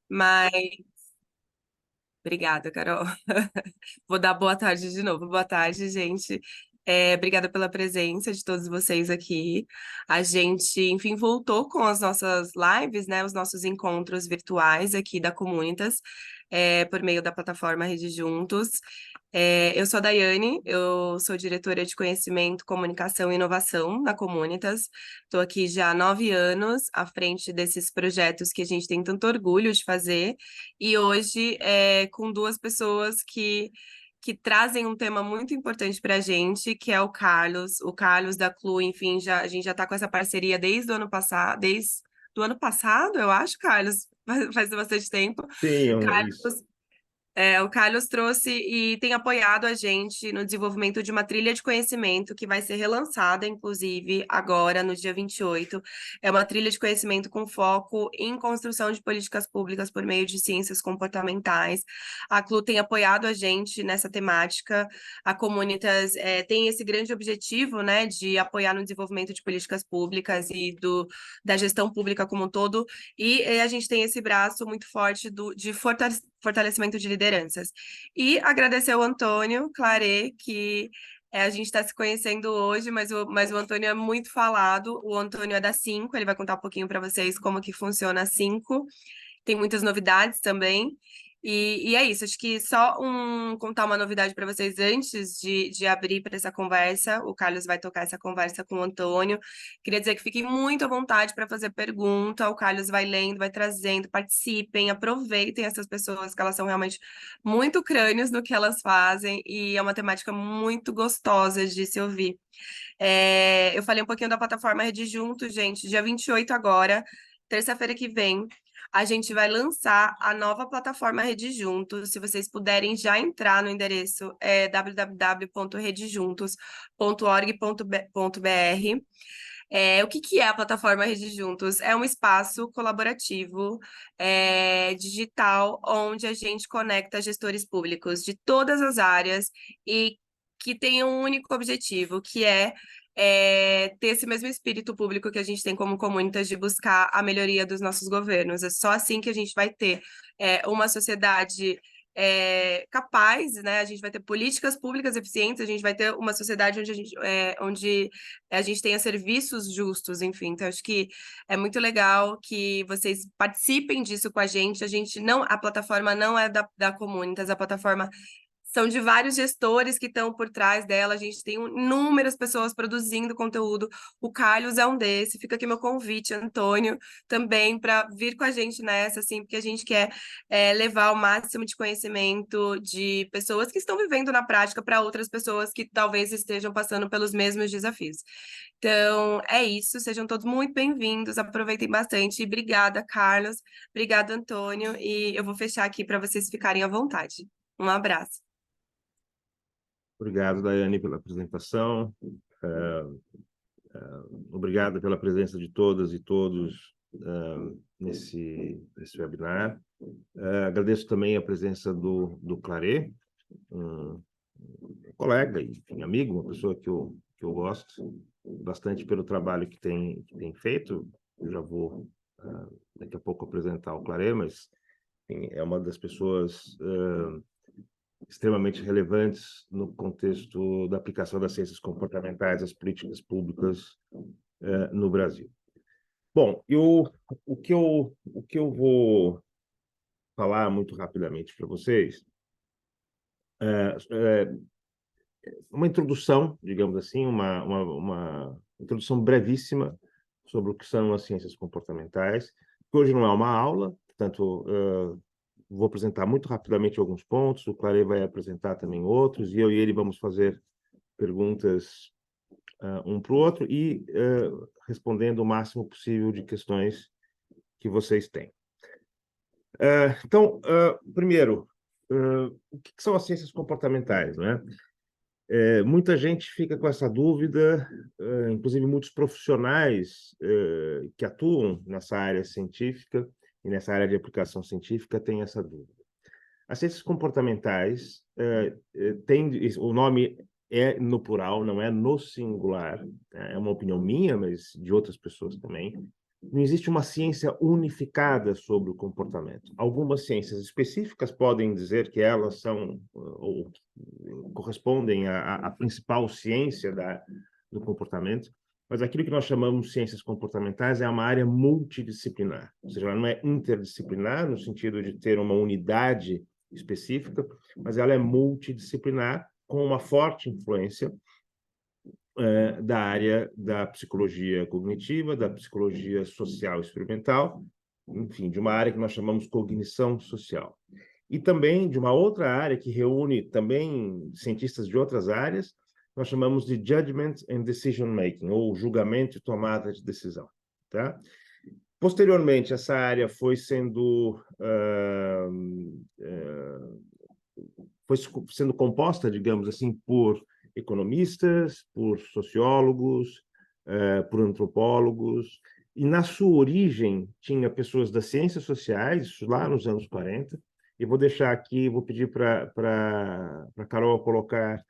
Mas obrigada, Carol. Vou dar boa tarde de novo. Boa tarde, gente. Obrigada pela presença de todos vocês aqui. A gente, enfim, voltou com as nossas lives, né? Os nossos encontros virtuais aqui da Comunitas, por meio da plataforma Rede Juntos. Eu sou a Daiane, eu sou diretora de Conhecimento, Comunicação e Inovação na Comunitas. Estou aqui já há 9 anos à frente desses projetos que a gente tem tanto orgulho de fazer. E hoje, com duas pessoas que trazem um tema muito importante para a gente, que é o Carlos da Clu, enfim, a gente já está com essa parceria desde o ano passado, desde do ano passado, eu acho, Carlos, faz bastante tempo. Sim, é isso. Carlos o Carlos trouxe e tem apoiado a gente no desenvolvimento de uma trilha de conhecimento que vai ser relançada, inclusive, agora, no dia 28. É uma trilha de conhecimento com foco em construção de políticas públicas por meio de ciências comportamentais. A CLU tem apoiado a gente nessa temática. A Comunitas tem esse grande objetivo, né, de apoiar no desenvolvimento de políticas públicas e da gestão pública como um todo. E a gente tem esse braço muito forte de fortalecimento de lideranças. E agradecer ao Antônio Claret, que a gente está se conhecendo hoje, mas o Antônio é muito falado. O Antônio é da Cinco, ele vai contar um pouquinho para vocês como que funciona a Cinco. Tem muitas novidades também. E é isso, acho que só contar uma novidade para vocês antes de abrir para essa conversa. O Carlos vai tocar essa conversa com o Antônio. Queria dizer que fiquem muito à vontade para fazer pergunta. O Carlos vai lendo, vai trazendo, participem, aproveitem essas pessoas, que elas são realmente muito crânios no que elas fazem e é uma temática muito gostosa de se ouvir. Eu falei um pouquinho da plataforma Rede Juntos, gente, dia 28 agora, terça-feira que vem. A gente vai lançar a nova plataforma Rede Juntos. Se vocês puderem já entrar no endereço www.redejuntos.org.br. O que é a plataforma Rede Juntos? É um espaço colaborativo, digital, onde a gente conecta gestores públicos de todas as áreas e que tem um único objetivo, que ter esse mesmo espírito público que a gente tem como comunitas de buscar a melhoria dos nossos governos. É só assim que a gente vai ter uma sociedade capaz, né? A gente vai ter políticas públicas eficientes, a gente vai ter uma sociedade onde a gente tenha serviços justos, enfim. Então, acho que é muito legal que vocês participem disso com a gente. A plataforma não é da Comunitas, a plataforma são de vários gestores que estão por trás dela. A gente tem inúmeras pessoas produzindo conteúdo. O Carlos é um desse. Fica aqui meu convite, Antônio, também para vir com a gente nessa, assim, porque a gente quer levar o máximo de conhecimento de pessoas que estão vivendo na prática para outras pessoas que talvez estejam passando pelos mesmos desafios. Então, é isso. Sejam todos muito bem-vindos. Aproveitem bastante. Obrigada, Carlos. Obrigada, Antônio. E eu vou fechar aqui para vocês ficarem à vontade. Um abraço. Obrigado, Daiane, pela apresentação. Obrigado pela presença de todas e todos nesse webinar. Agradeço também a presença do Claret, um colega e enfim, amigo, uma pessoa que eu gosto bastante pelo trabalho que tem feito. Eu já vou daqui a pouco apresentar o Claret, mas enfim, é uma das pessoas extremamente relevantes no contexto da aplicação das ciências comportamentais às políticas públicas no Brasil. Bom, o que eu vou falar muito rapidamente para vocês é uma introdução, digamos assim, uma introdução brevíssima sobre o que são as ciências comportamentais, que hoje não é uma aula, portanto, vou apresentar muito rapidamente alguns pontos, o Claret vai apresentar também outros, e eu e ele vamos fazer perguntas um para o outro e respondendo o máximo possível de questões que vocês têm. Então, primeiro, o que são as ciências comportamentais, né? Muita gente fica com essa dúvida, inclusive muitos profissionais que atuam nessa área científica e nessa área de aplicação científica têm essa dúvida. As ciências comportamentais o nome é no plural, não é no singular. É uma opinião minha, mas de outras pessoas também. não existe uma ciência unificada sobre o comportamento. Algumas ciências específicas podem dizer que elas são ou correspondem à principal ciência do comportamento, mas aquilo que nós chamamos de ciências comportamentais é uma área multidisciplinar, ou seja, ela não é interdisciplinar no sentido de ter uma unidade específica, mas ela é multidisciplinar com uma forte influência da área da psicologia cognitiva, da psicologia social experimental, enfim, de uma área que nós chamamos cognição social. E também de uma outra área que reúne também cientistas de outras áreas, nós chamamos de Judgment and Decision Making, ou julgamento e tomada de decisão. Tá? Posteriormente, essa área foi sendo composta, digamos assim, por economistas, por sociólogos, por antropólogos, e na sua origem tinha pessoas das ciências sociais, isso lá nos anos 40, e vou deixar aqui, vou pedir para a Carol colocar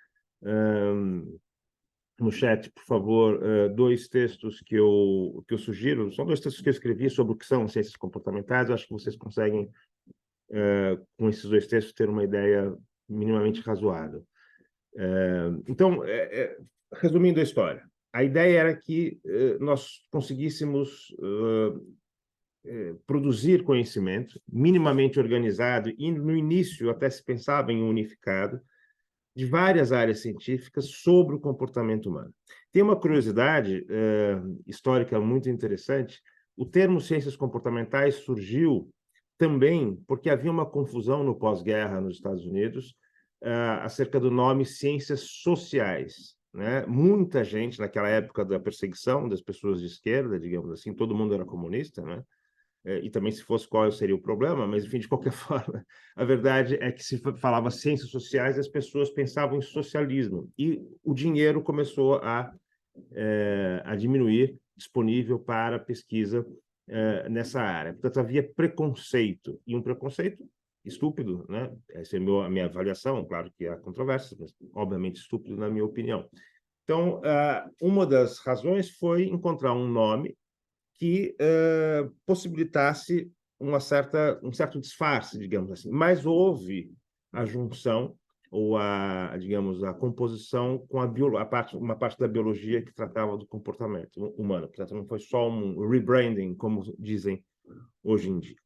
no chat, por favor, dois textos que eu sugiro, são dois textos que eu escrevi sobre o que são ciências comportamentais, eu acho que vocês conseguem, com esses dois textos, ter uma ideia minimamente razoável. Então, resumindo a história, a ideia era que nós conseguíssemos produzir conhecimento minimamente organizado, e no início até se pensava em unificado, de várias áreas científicas sobre o comportamento humano. Tem uma curiosidade histórica muito interessante. O termo ciências comportamentais surgiu também porque havia uma confusão no pós-guerra nos Estados Unidos acerca do nome ciências sociais. Né? Muita gente, naquela época da perseguição das pessoas de esquerda, digamos assim, todo mundo era comunista, né? E também se fosse qual seria o problema, mas, enfim, de qualquer forma, a verdade é que se falava ciências sociais, as pessoas pensavam em socialismo, e o dinheiro começou a diminuir disponível para pesquisa nessa área. Portanto, havia preconceito, e um preconceito estúpido, né? Essa é a minha avaliação, claro que há controvérsias, mas obviamente estúpido na minha opinião. Então, uma das razões foi encontrar um nome que possibilitasse um certo disfarce, digamos assim. Mas houve a junção ou digamos, a composição com uma parte da biologia que tratava do comportamento humano. Portanto, não foi só um rebranding, como dizem hoje em dia.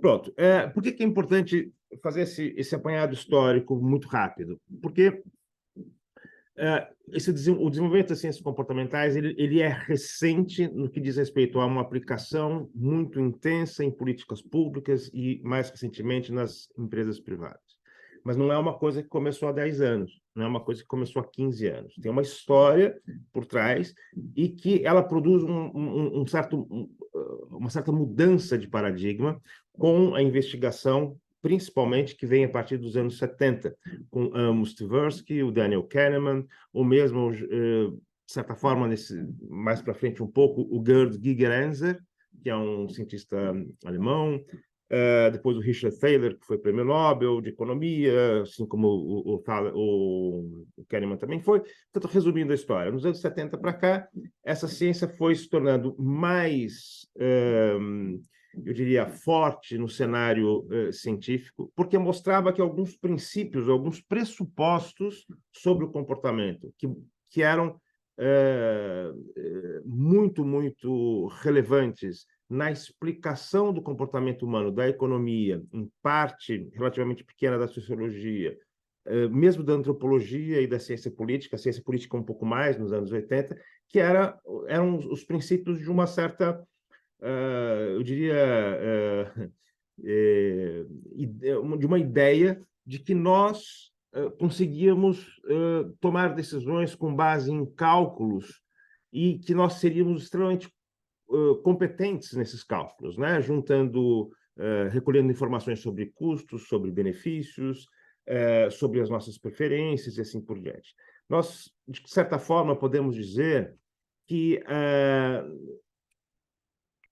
Pronto. Por que é importante fazer esse apanhado histórico muito rápido? Porque o desenvolvimento das ciências comportamentais ele é recente no que diz respeito a uma aplicação muito intensa em políticas públicas e, mais recentemente, nas empresas privadas. Mas não é uma coisa que começou há 10 anos, não é uma coisa que começou há 15 anos. Tem uma história por trás e que ela produz uma certa mudança de paradigma com a investigação, principalmente que vem a partir dos anos 70, com Amos Tversky, o Daniel Kahneman, ou mesmo, de certa forma, mais para frente um pouco, o Gerd Gigerenzer, que é um cientista alemão, depois o Richard Thaler, que foi prêmio Nobel de Economia, assim como o Kahneman também foi. Portanto, resumindo a história, nos anos 70 para cá, essa ciência foi se tornando mais eu diria, forte no cenário científico, porque mostrava que alguns princípios, alguns pressupostos sobre o comportamento, que eram muito, muito relevantes na explicação do comportamento humano, da economia, em parte relativamente pequena da sociologia, mesmo da antropologia e da ciência política, a ciência política um pouco mais, nos anos 80, que eram os princípios de uma certa eu diria, de uma ideia de que nós conseguíamos tomar decisões com base em cálculos e que nós seríamos extremamente competentes nesses cálculos, né? Recolhendo informações sobre custos, sobre benefícios, sobre as nossas preferências e assim por diante. Nós, de certa forma, podemos dizer que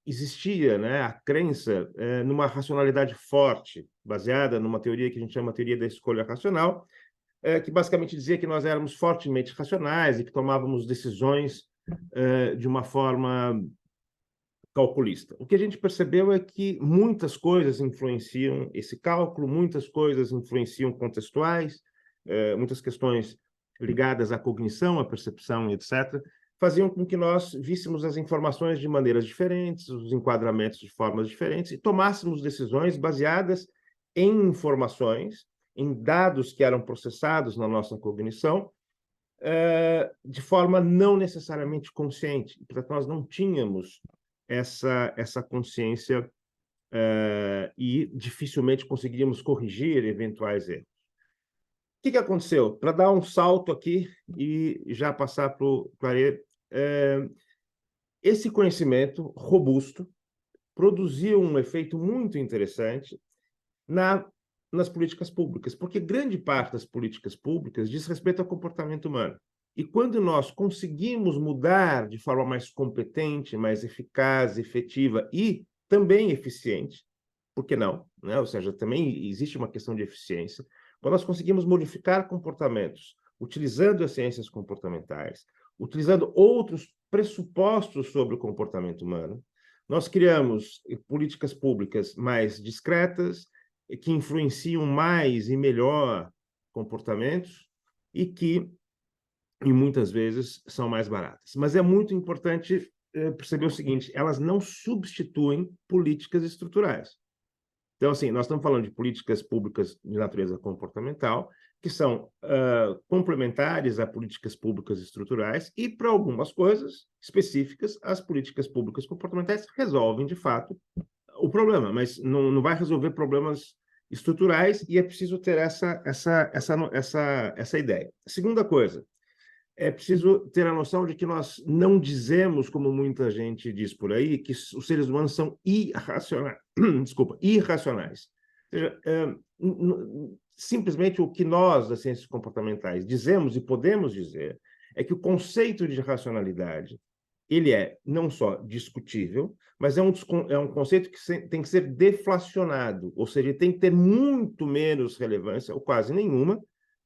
existia, né, a crença numa racionalidade forte, baseada numa teoria que a gente chama de teoria da escolha racional, que basicamente dizia que nós éramos fortemente racionais e que tomávamos decisões de uma forma calculista. O que a gente percebeu é que muitas coisas influenciam esse cálculo, muitas coisas influenciam contextuais, muitas questões ligadas à cognição, à percepção, etc., faziam com que nós víssemos as informações de maneiras diferentes, os enquadramentos de formas diferentes, e tomássemos decisões baseadas em informações, em dados que eram processados na nossa cognição, de forma não necessariamente consciente. Portanto, nós não tínhamos essa consciência e dificilmente conseguiríamos corrigir eventuais erros. O que aconteceu? Para dar um salto aqui e já passar para o Claret, esse conhecimento robusto produziu um efeito muito interessante nas políticas públicas, porque grande parte das políticas públicas diz respeito ao comportamento humano. E quando nós conseguimos mudar de forma mais competente, mais eficaz, efetiva e também eficiente, por que não? Né? Ou seja, também existe uma questão de eficiência. Quando nós conseguimos modificar comportamentos, utilizando as ciências comportamentais, utilizando outros pressupostos sobre o comportamento humano, nós criamos políticas públicas mais discretas, que influenciam mais e melhor comportamentos e que, e muitas vezes, são mais baratas. Mas é muito importante perceber o seguinte: elas não substituem políticas estruturais. Então, assim, nós estamos falando de políticas públicas de natureza comportamental, que são complementares a políticas públicas estruturais, e, para algumas coisas específicas, as políticas públicas comportamentais resolvem, de fato, o problema, mas não vai resolver problemas estruturais, e é preciso ter essa ideia. Segunda coisa, é preciso ter a noção de que nós não dizemos, como muita gente diz por aí, que os seres humanos são irracionais. Desculpa, irracionais. Ou seja, simplesmente o que nós, das ciências comportamentais, dizemos e podemos dizer é que o conceito de racionalidade ele é não só discutível, mas é um conceito que tem que ser deflacionado, ou seja, tem que ter muito menos relevância, ou quase nenhuma,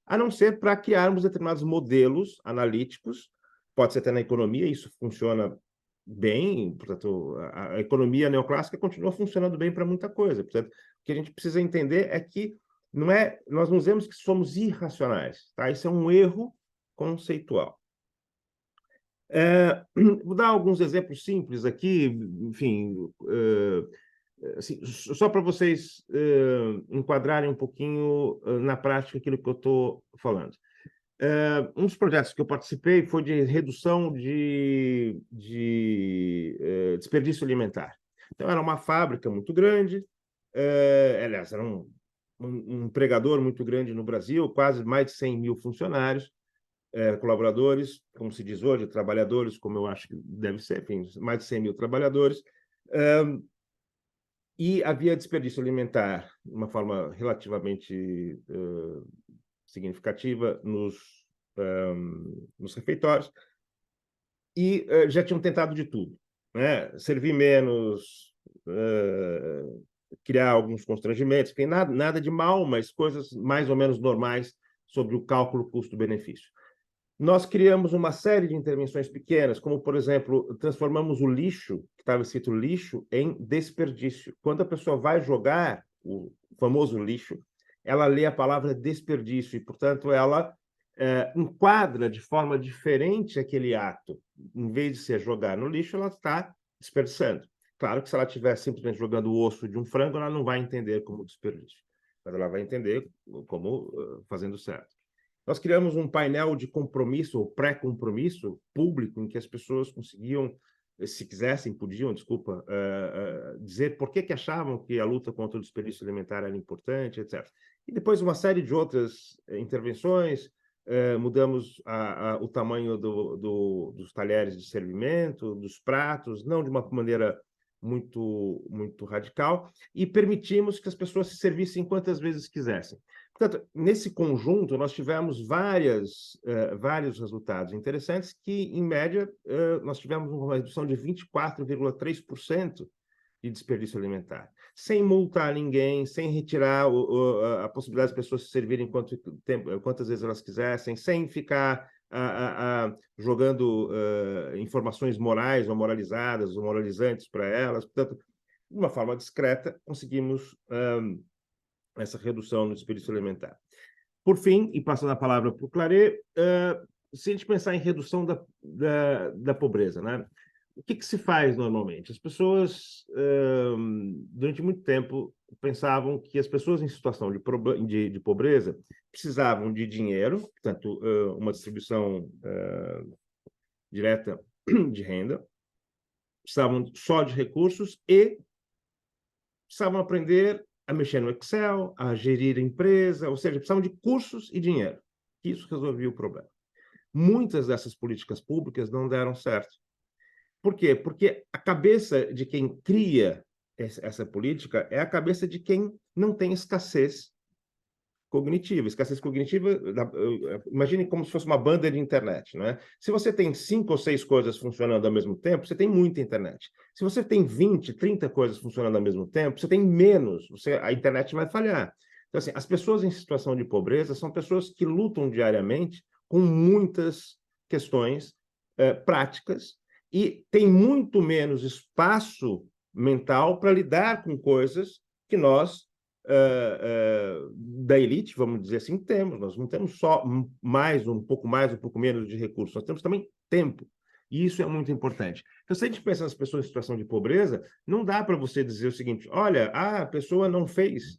a não ser para criarmos determinados modelos analíticos. Pode ser até na economia, isso funciona bem, portanto, a economia neoclássica continua funcionando bem para muita coisa. Portanto, o que a gente precisa entender é que nós não dizemos que somos irracionais, tá? Isso é um erro conceitual. Vou dar alguns exemplos simples aqui, enfim, assim, só para vocês enquadrarem um pouquinho na prática aquilo que eu estou falando. Um dos projetos que eu participei foi de redução de desperdício alimentar. Então, era uma fábrica muito grande, aliás, era um empregador muito grande no Brasil, quase mais de 100 mil funcionários, colaboradores, como se diz hoje, trabalhadores, como eu acho que deve ser, enfim, mais de 100 mil trabalhadores, e havia desperdício alimentar de uma forma relativamente significativa nos refeitórios, e já tinham tentado de tudo, né? Servir menos, criar alguns constrangimentos, tem nada de mal, mas coisas mais ou menos normais sobre o cálculo custo-benefício. Nós criamos uma série de intervenções pequenas, como, por exemplo, transformamos o lixo, que estava escrito lixo, em desperdício. Quando a pessoa vai jogar o famoso lixo, ela lê a palavra desperdício e, portanto, ela enquadra de forma diferente aquele ato. Em vez de ser jogar no lixo, ela está desperdiçando. Claro que se ela estiver simplesmente jogando o osso de um frango, ela não vai entender como desperdício, mas ela vai entender como fazendo certo. Nós criamos um painel de compromisso, ou pré-compromisso público, em que as pessoas conseguiam, se quisessem, podiam, desculpa, dizer por que achavam que a luta contra o desperdício alimentar era importante, etc. E depois uma série de outras intervenções, mudamos o tamanho dos talheres de servimento, dos pratos, não de uma maneira muito, muito radical, e permitimos que as pessoas se servissem quantas vezes quisessem. Portanto, nesse conjunto, nós tivemos vários resultados interessantes que, em média, nós tivemos uma redução de 24,3% de desperdício alimentar, sem multar ninguém, sem retirar a possibilidade das pessoas se servirem quantas vezes elas quisessem, sem ficar jogando informações morais ou moralizadas ou moralizantes para elas. Portanto, de uma forma discreta, conseguimos essa redução no desperdício alimentar. Por fim, e passando a palavra para o Claret, se a gente pensar em redução da pobreza, né? O que se faz normalmente? As pessoas, durante muito tempo, pensavam que as pessoas em situação de pobreza precisavam de dinheiro, portanto, uma distribuição direta de renda, precisavam só de recursos e precisavam aprender a mexer no Excel, a gerir a empresa, ou seja, precisavam de cursos e dinheiro. Isso resolvia o problema. Muitas dessas políticas públicas não deram certo. Por quê? Porque a cabeça de quem cria essa política é a cabeça de quem não tem escassez cognitiva. Escassez cognitiva, imagine como se fosse uma banda de internet, não é? Se você tem 5 ou 6 coisas funcionando ao mesmo tempo, você tem muita internet. Se você tem 20, 30 coisas funcionando ao mesmo tempo, você tem menos, a internet vai falhar. Então, assim, as pessoas em situação de pobreza são pessoas que lutam diariamente com muitas questões práticas e tem muito menos espaço mental para lidar com coisas que nós da elite, vamos dizer assim, temos. Nós não temos só um pouco menos de recursos, nós temos também tempo. E isso é muito importante. Então, se a gente pensa nas pessoas em situação de pobreza, não dá para você dizer o seguinte: olha, a pessoa não fez,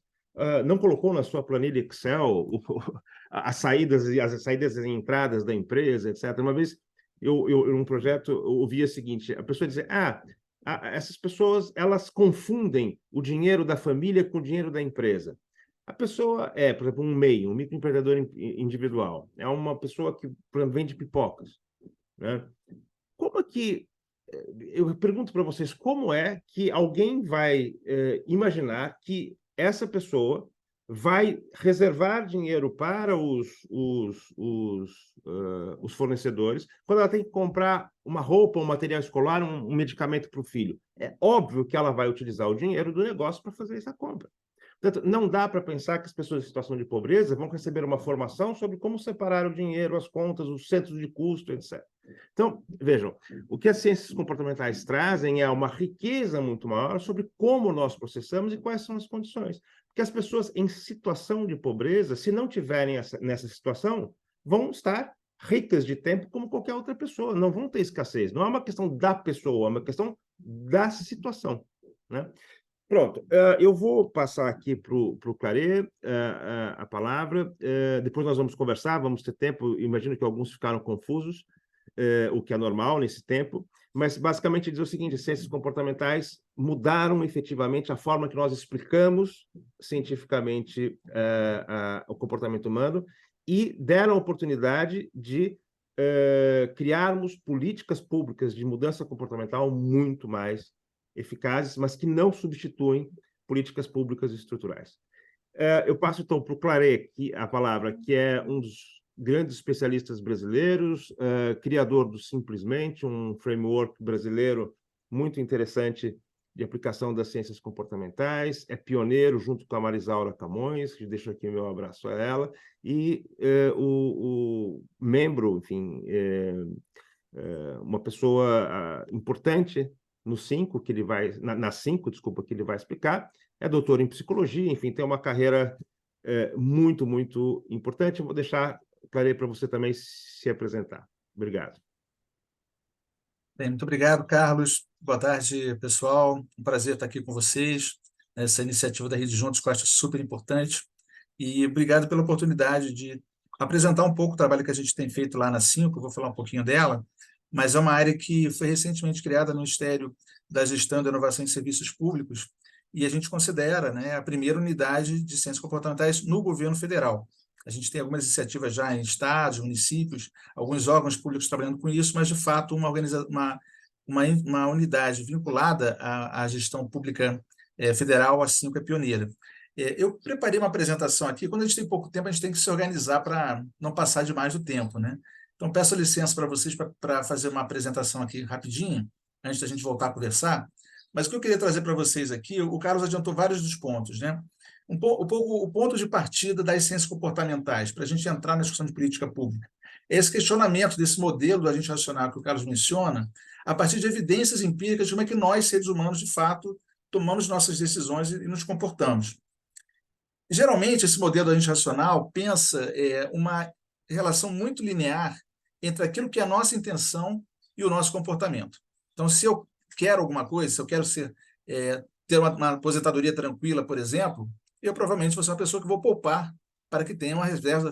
não colocou na sua planilha Excel as saídas e entradas da empresa, etc. Uma vez, num projeto, eu ouvi o seguinte: a pessoa dizia, essas pessoas, elas confundem o dinheiro da família com o dinheiro da empresa. A pessoa por exemplo, um MEI, um microempreendedor individual. É uma pessoa que, por exemplo, vende pipocas, né? Como é que... Eu pergunto para vocês, como é que alguém vai imaginar que essa pessoa vai reservar dinheiro para os fornecedores quando ela tem que comprar uma roupa, um material escolar, um medicamento para o filho? É óbvio que ela vai utilizar o dinheiro do negócio para fazer essa compra. Portanto, não dá para pensar que as pessoas em situação de pobreza vão receber uma formação sobre como separar o dinheiro, as contas, os centros de custo, etc. Então, vejam, o que as ciências comportamentais trazem é uma riqueza muito maior sobre como nós processamos e quais são as condições. Porque as pessoas em situação de pobreza, se não tiverem nessa situação, vão estar ricas de tempo como qualquer outra pessoa, não vão ter escassez. Não é uma questão da pessoa, é uma questão da situação, né? Pronto, eu vou passar aqui para o Claret a palavra, depois nós vamos conversar, vamos ter tempo, imagino que alguns ficaram confusos, o que é normal nesse tempo, mas basicamente dizer o seguinte: ciências comportamentais mudaram efetivamente a forma que nós explicamos cientificamente o comportamento humano e deram a oportunidade de criarmos políticas públicas de mudança comportamental muito mais eficazes, mas que não substituem políticas públicas estruturais. Eu passo, então, para o Claret a palavra, que é um dos grandes especialistas brasileiros, criador do Simplesmente, um framework brasileiro muito interessante de aplicação das ciências comportamentais, é pioneiro junto com a Marisaura Camões, que deixo aqui o meu abraço a ela, e o membro, enfim, uma pessoa importante no 5 que ele vai na 5, desculpa, que ele vai explicar, é doutor em psicologia, enfim, tem uma carreira muito, muito importante. Eu vou deixar Claret para você também se apresentar. Obrigado. Bem, muito obrigado, Carlos. Boa tarde, pessoal. Um prazer estar aqui com vocês. Essa iniciativa da Rede Juntos, que eu acho super importante. E obrigado pela oportunidade de apresentar um pouco o trabalho que a gente tem feito lá na 5, eu vou falar um pouquinho dela, mas é uma área que foi recentemente criada no Ministério da Gestão da Inovação em Serviços Públicos, e a gente considera, né, a primeira unidade de ciências comportamentais no governo federal. A gente tem algumas iniciativas já em estados, municípios, alguns órgãos públicos trabalhando com isso, mas, de fato, uma unidade vinculada à gestão pública federal, a 5 é pioneira. Eu preparei uma apresentação aqui. Quando a gente tem pouco tempo, a gente tem que se organizar para não passar demais do tempo, né? Então, peço licença para vocês para fazer uma apresentação aqui rapidinho, antes da gente voltar a conversar. Mas o que eu queria trazer para vocês aqui, o Carlos adiantou vários dos pontos, né? O ponto de partida das ciências comportamentais, para a gente entrar na discussão de política pública. esse questionamento desse modelo do agente racional que o Carlos menciona, a partir de evidências empíricas de como é que nós, seres humanos, de fato, tomamos nossas decisões e nos comportamos. Geralmente, esse modelo do agente racional pensa uma relação muito linear entre aquilo que é a nossa intenção e o nosso comportamento. Então, se eu quero alguma coisa, se eu quero ter uma aposentadoria tranquila, por exemplo, eu provavelmente vou ser uma pessoa que vou poupar para que tenha uma reserva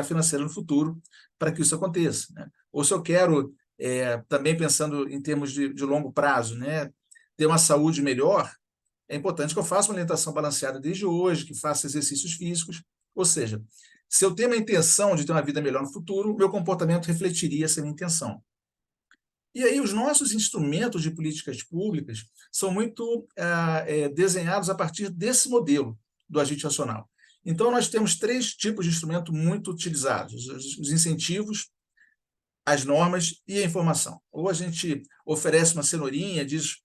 financeira no futuro para que isso aconteça, né? Ou se eu quero, também pensando em termos de longo prazo, né, ter uma saúde melhor, é importante que eu faça uma alimentação balanceada desde hoje, que faça exercícios físicos. Ou seja, se eu tenho uma intenção de ter uma vida melhor no futuro, meu comportamento refletiria essa minha intenção. E aí os nossos instrumentos de políticas públicas são muito desenhados a partir desse modelo do agente racional. Então, nós temos 3 tipos de instrumento muito utilizados: os incentivos, as normas e a informação. Ou a gente oferece uma cenourinha, diz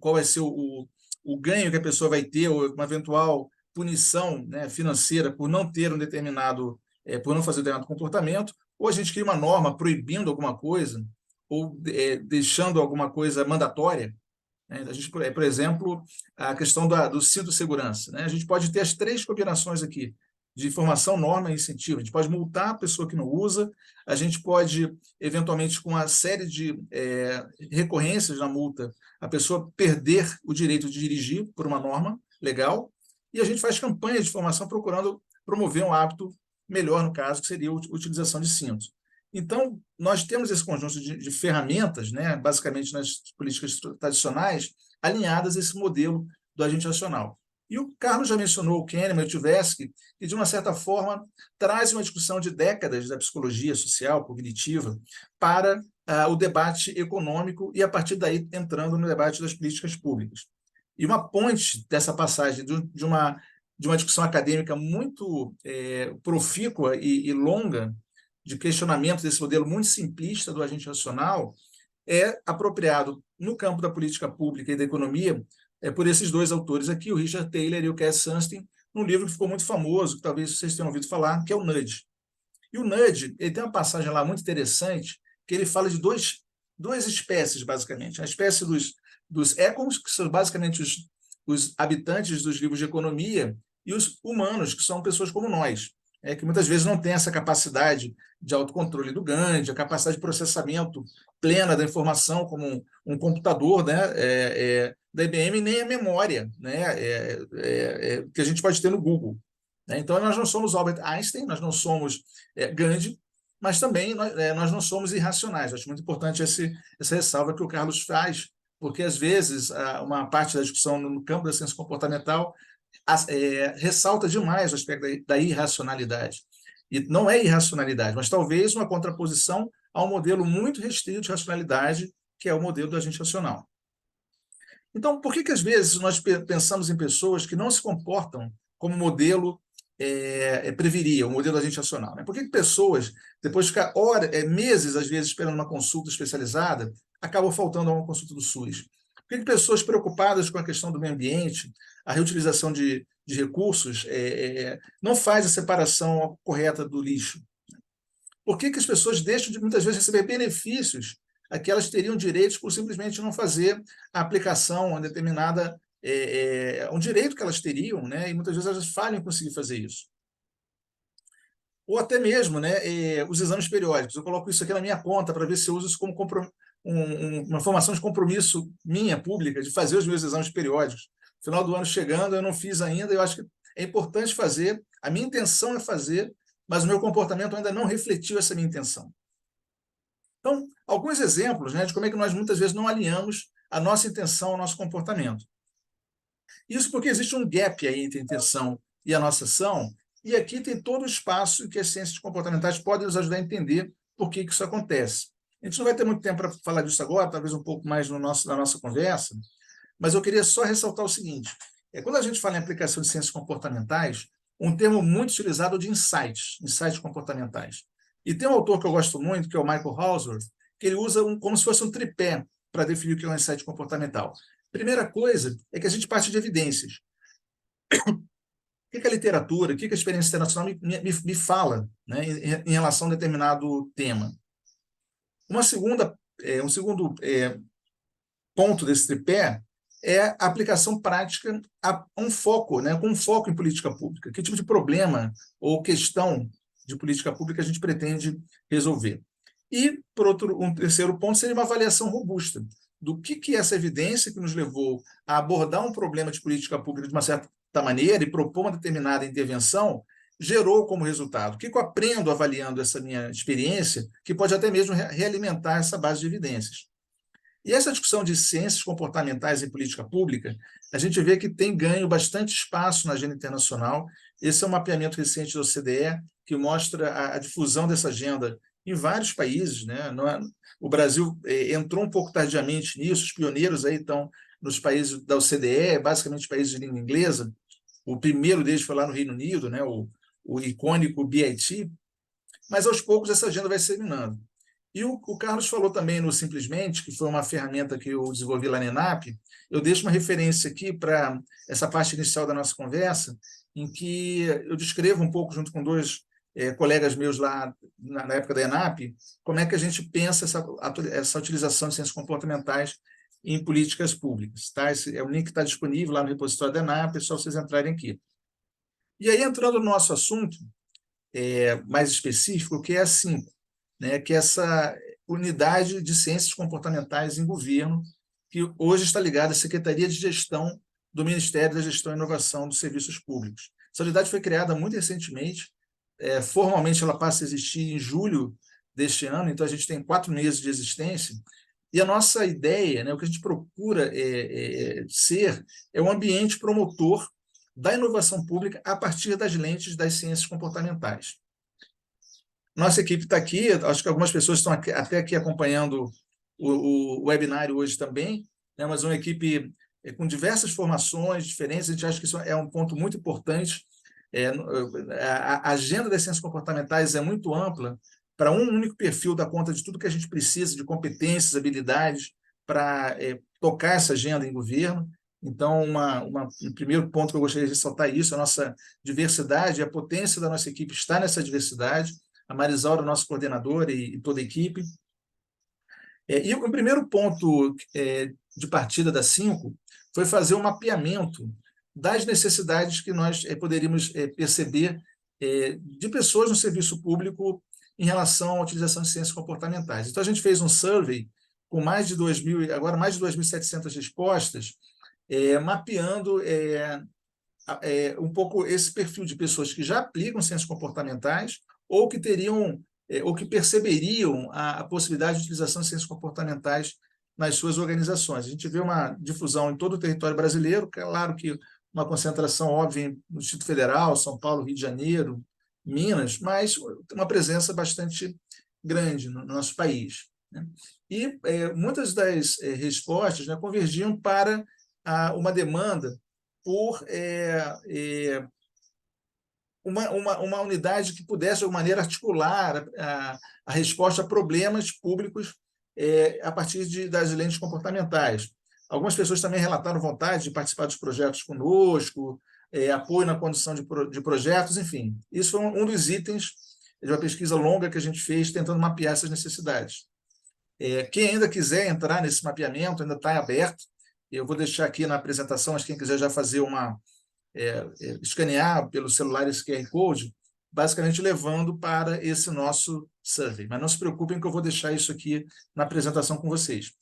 qual vai ser o ganho que a pessoa vai ter, ou uma eventual punição, né, financeira por não ter por não fazer determinado comportamento, ou a gente cria uma norma proibindo alguma coisa, ou deixando alguma coisa mandatória, né? A gente, por exemplo, a questão do cinto de segurança, né? A gente pode ter as 3 combinações aqui, de informação, norma e incentivo. A gente pode multar a pessoa que não usa, a gente pode, eventualmente, com uma série de recorrências na multa, a pessoa perder o direito de dirigir por uma norma legal, e a gente faz campanha de informação procurando promover um hábito melhor, no caso, que seria a utilização de cintos. Então, nós temos esse conjunto de ferramentas, né, basicamente nas políticas tradicionais, alinhadas a esse modelo do agente racional. E o Carlos já mencionou o Kahneman e o Tversky, que, de uma certa forma, traz uma discussão de décadas da psicologia social, cognitiva, para o debate econômico e, a partir daí, entrando no debate das políticas públicas. E uma ponte dessa passagem de uma discussão acadêmica muito profícua e longa, de questionamento desse modelo muito simplista do agente racional, é apropriado no campo da política pública e da economia por esses 2 autores aqui, o Richard Thaler e o Cass Sunstein, num livro que ficou muito famoso, que talvez vocês tenham ouvido falar, que é o Nudge. E o Nudge, ele tem uma passagem lá muito interessante, que ele fala de duas espécies, basicamente. A espécie dos econs, que são basicamente os habitantes dos livros de economia, e os humanos, que são pessoas como nós, que muitas vezes não têm essa capacidade de autocontrole do Gandhi, a capacidade de processamento plena da informação, como um computador, né, da IBM, nem a memória, né, que a gente pode ter no Google, né? Então, nós não somos Albert Einstein, nós não somos Gandhi, mas também nós não somos irracionais. Acho muito importante essa ressalva que o Carlos faz, porque, às vezes, uma parte da discussão no campo da ciência comportamental ressalta demais o aspecto da irracionalidade. E não é irracionalidade, mas talvez uma contraposição a um modelo muito restrito de racionalidade, que é o modelo do agente racional. Então, por que às vezes nós pensamos em pessoas que não se comportam como o modelo preveria, o modelo do agente racional, né? Por que pessoas, depois de ficar meses, às vezes, esperando uma consulta especializada, acabam faltando a uma consulta do SUS? Por que pessoas preocupadas com a questão do meio ambiente, a reutilização de recursos, não faz a separação correta do lixo? Por que as pessoas deixam de, muitas vezes, receber benefícios a que elas teriam direitos por simplesmente não fazer a aplicação a determinada um direito que elas teriam, né? E muitas vezes elas falham em conseguir fazer isso? Ou até mesmo, né, os exames periódicos. Eu coloco isso aqui na minha conta para ver se eu uso isso como uma formação de compromisso minha, pública, de fazer os meus exames periódicos. Final do ano chegando, eu não fiz ainda, eu acho que é importante fazer, a minha intenção é fazer, mas o meu comportamento ainda não refletiu essa minha intenção. Então, alguns exemplos, né, de como é que nós muitas vezes não alinhamos a nossa intenção ao nosso comportamento. Isso porque existe um gap aí entre a intenção e a nossa ação, e aqui tem todo o espaço que as ciências comportamentais podem nos ajudar a entender por que isso acontece. A gente não vai ter muito tempo para falar disso agora, talvez um pouco mais na nossa conversa, mas eu queria só ressaltar o seguinte: quando a gente fala em aplicação de ciências comportamentais, um termo muito utilizado é o de insights comportamentais. E tem um autor que eu gosto muito, que é o Michael Houseworth, que ele usa como se fosse um tripé para definir o que é um insight comportamental. Primeira coisa é que a gente parte de evidências. que a literatura, o que a experiência internacional me fala, né, em relação a um determinado tema. Um segundo ponto desse tripé é a aplicação prática a um foco, né, com um foco em política pública. Que tipo de problema ou questão de política pública a gente pretende resolver? E, por outro, um terceiro ponto seria uma avaliação robusta do que é essa evidência que nos levou a abordar um problema de política pública de uma certa maneira e propor uma determinada intervenção, gerou como resultado. O que eu aprendo avaliando essa minha experiência, que pode até mesmo realimentar essa base de evidências. E essa discussão de ciências comportamentais em política pública, a gente vê que tem ganho bastante espaço na agenda internacional. Esse é um mapeamento recente da OCDE, que mostra a difusão dessa agenda em vários países, né? O Brasil entrou um pouco tardiamente nisso, os pioneiros aí estão nos países da OCDE, basicamente países de língua inglesa. O primeiro deles foi lá no Reino Unido, né? O icônico BIT, mas aos poucos essa agenda vai se eliminando. E o Carlos falou também no Simplesmente, que foi uma ferramenta que eu desenvolvi lá na ENAP. Eu deixo uma referência aqui para essa parte inicial da nossa conversa, em que eu descrevo um pouco, junto com dois colegas meus lá na época da ENAP, como é que a gente pensa essa utilização de ciências comportamentais em políticas públicas. Tá? Esse é o link que está disponível lá no repositório da ENAP, é só vocês entrarem aqui. E aí, entrando no nosso assunto mais específico, que é a 5, né, que é essa unidade de ciências comportamentais em governo, que hoje está ligada à Secretaria de Gestão do Ministério da Gestão e Inovação dos Serviços Públicos. Essa unidade foi criada muito recentemente, formalmente ela passa a existir em julho deste ano, então a gente tem 4 meses de existência, e a nossa ideia, né, o que a gente procura ser, é um ambiente promotor da inovação pública a partir das lentes das ciências comportamentais. Nossa equipe está aqui, acho que algumas pessoas estão até aqui acompanhando o webinário hoje também, né, mas uma equipe com diversas formações diferentes, a gente acha que isso é um ponto muito importante. A agenda das ciências comportamentais é muito ampla, para um único perfil dar conta de tudo que a gente precisa, de competências, habilidades, para tocar essa agenda em governo. Então, um primeiro ponto que eu gostaria de ressaltar é isso, a nossa diversidade, a potência da nossa equipe está nessa diversidade. A Marisaura, nosso coordenador, e toda a equipe. E o primeiro ponto de partida da 5 foi fazer um mapeamento das necessidades que nós poderíamos perceber de pessoas no serviço público em relação à utilização de ciências comportamentais. Então, a gente fez um survey com mais de 2.700 respostas, mapeando um pouco esse perfil de pessoas que já aplicam ciências comportamentais ou que teriam, ou que perceberiam a possibilidade de utilização de ciências comportamentais nas suas organizações. A gente vê uma difusão em todo o território brasileiro, claro que uma concentração óbvia no Distrito Federal, São Paulo, Rio de Janeiro, Minas, mas uma presença bastante grande no nosso país, né? E muitas das respostas, né, convergiam para uma demanda por uma unidade que pudesse, de alguma maneira, articular a resposta a problemas públicos a partir das lentes comportamentais. Algumas pessoas também relataram vontade de participar dos projetos conosco, apoio na condução de projetos, enfim. Isso foi um dos itens de uma pesquisa longa que a gente fez, tentando mapear essas necessidades. Quem ainda quiser entrar nesse mapeamento, ainda está aberto. Eu vou deixar aqui na apresentação, mas quem quiser já fazer escanear pelo celular esse QR Code, basicamente levando para esse nosso survey. Mas não se preocupem que eu vou deixar isso aqui na apresentação com vocês.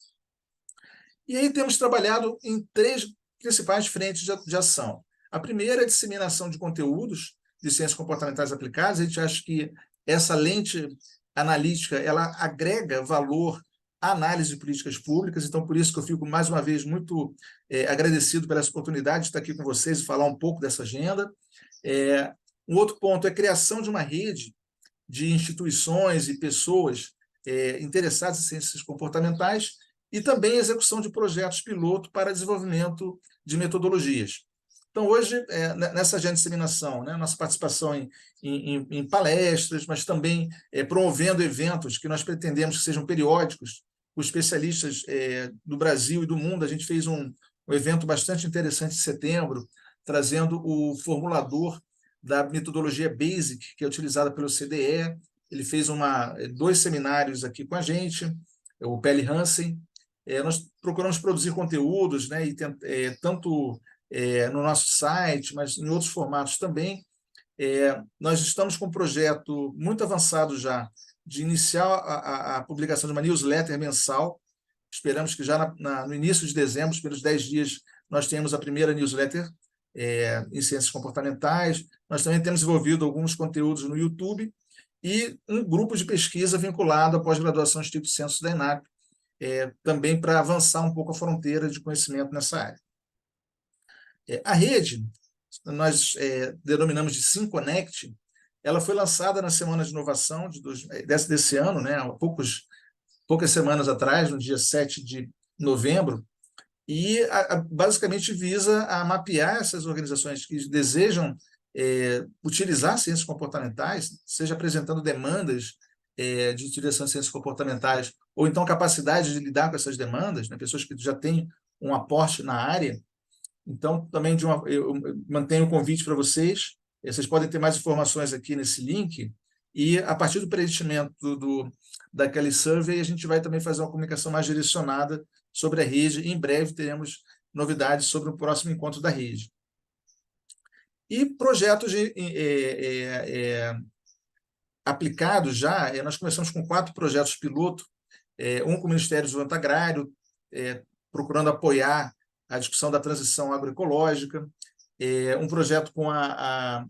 E aí temos trabalhado em 3 principais frentes de ação. A primeira é a disseminação de conteúdos de ciências comportamentais aplicadas. A gente acha que essa lente analítica ela agrega valor à análise de políticas públicas, então por isso que eu fico mais uma vez muito agradecido pela essa oportunidade de estar aqui com vocês e falar um pouco dessa agenda. Um outro ponto é a criação de uma rede de instituições e pessoas interessadas em ciências comportamentais e também a execução de projetos piloto para desenvolvimento de metodologias. Então, hoje, nessa agenda de disseminação, né, nossa participação em palestras, mas também promovendo eventos que nós pretendemos que sejam periódicos, com especialistas do Brasil e do mundo. A gente fez um evento bastante interessante em setembro, trazendo o formulador da metodologia BASIC, que é utilizada pelo CDE. Ele fez 2 seminários aqui com a gente, o Pelle Hansen. Nós procuramos produzir conteúdos, né, tanto no nosso site, mas em outros formatos também. Nós estamos com um projeto muito avançado já de iniciar a publicação de uma newsletter mensal. Esperamos que já no início de dezembro, pelos 10 dias, nós tenhamos a primeira newsletter em ciências comportamentais. Nós também temos desenvolvido alguns conteúdos no YouTube e um grupo de pesquisa vinculado à pós-graduação Instituto Census da ENAP, também para avançar um pouco a fronteira de conhecimento nessa área. A rede, nós denominamos de SimConnect, ela foi lançada na Semana de Inovação desse ano, né, há poucas semanas atrás, no dia 7 de novembro, e basicamente visa a mapear essas organizações que desejam utilizar ciências comportamentais, seja apresentando demandas de utilização de ciências comportamentais, ou então capacidade de lidar com essas demandas, né, pessoas que já têm um aporte na área. Então, também eu mantenho o convite para vocês. Vocês podem ter mais informações aqui nesse link, e a partir do preenchimento daquele survey, a gente vai também fazer uma comunicação mais direcionada sobre a rede, e em breve teremos novidades sobre o próximo encontro da rede. E projetos aplicados já, nós começamos com 4 projetos piloto, um com o Ministério do Desenvolvimento Agrário, procurando apoiar a discussão da transição agroecológica, um projeto com a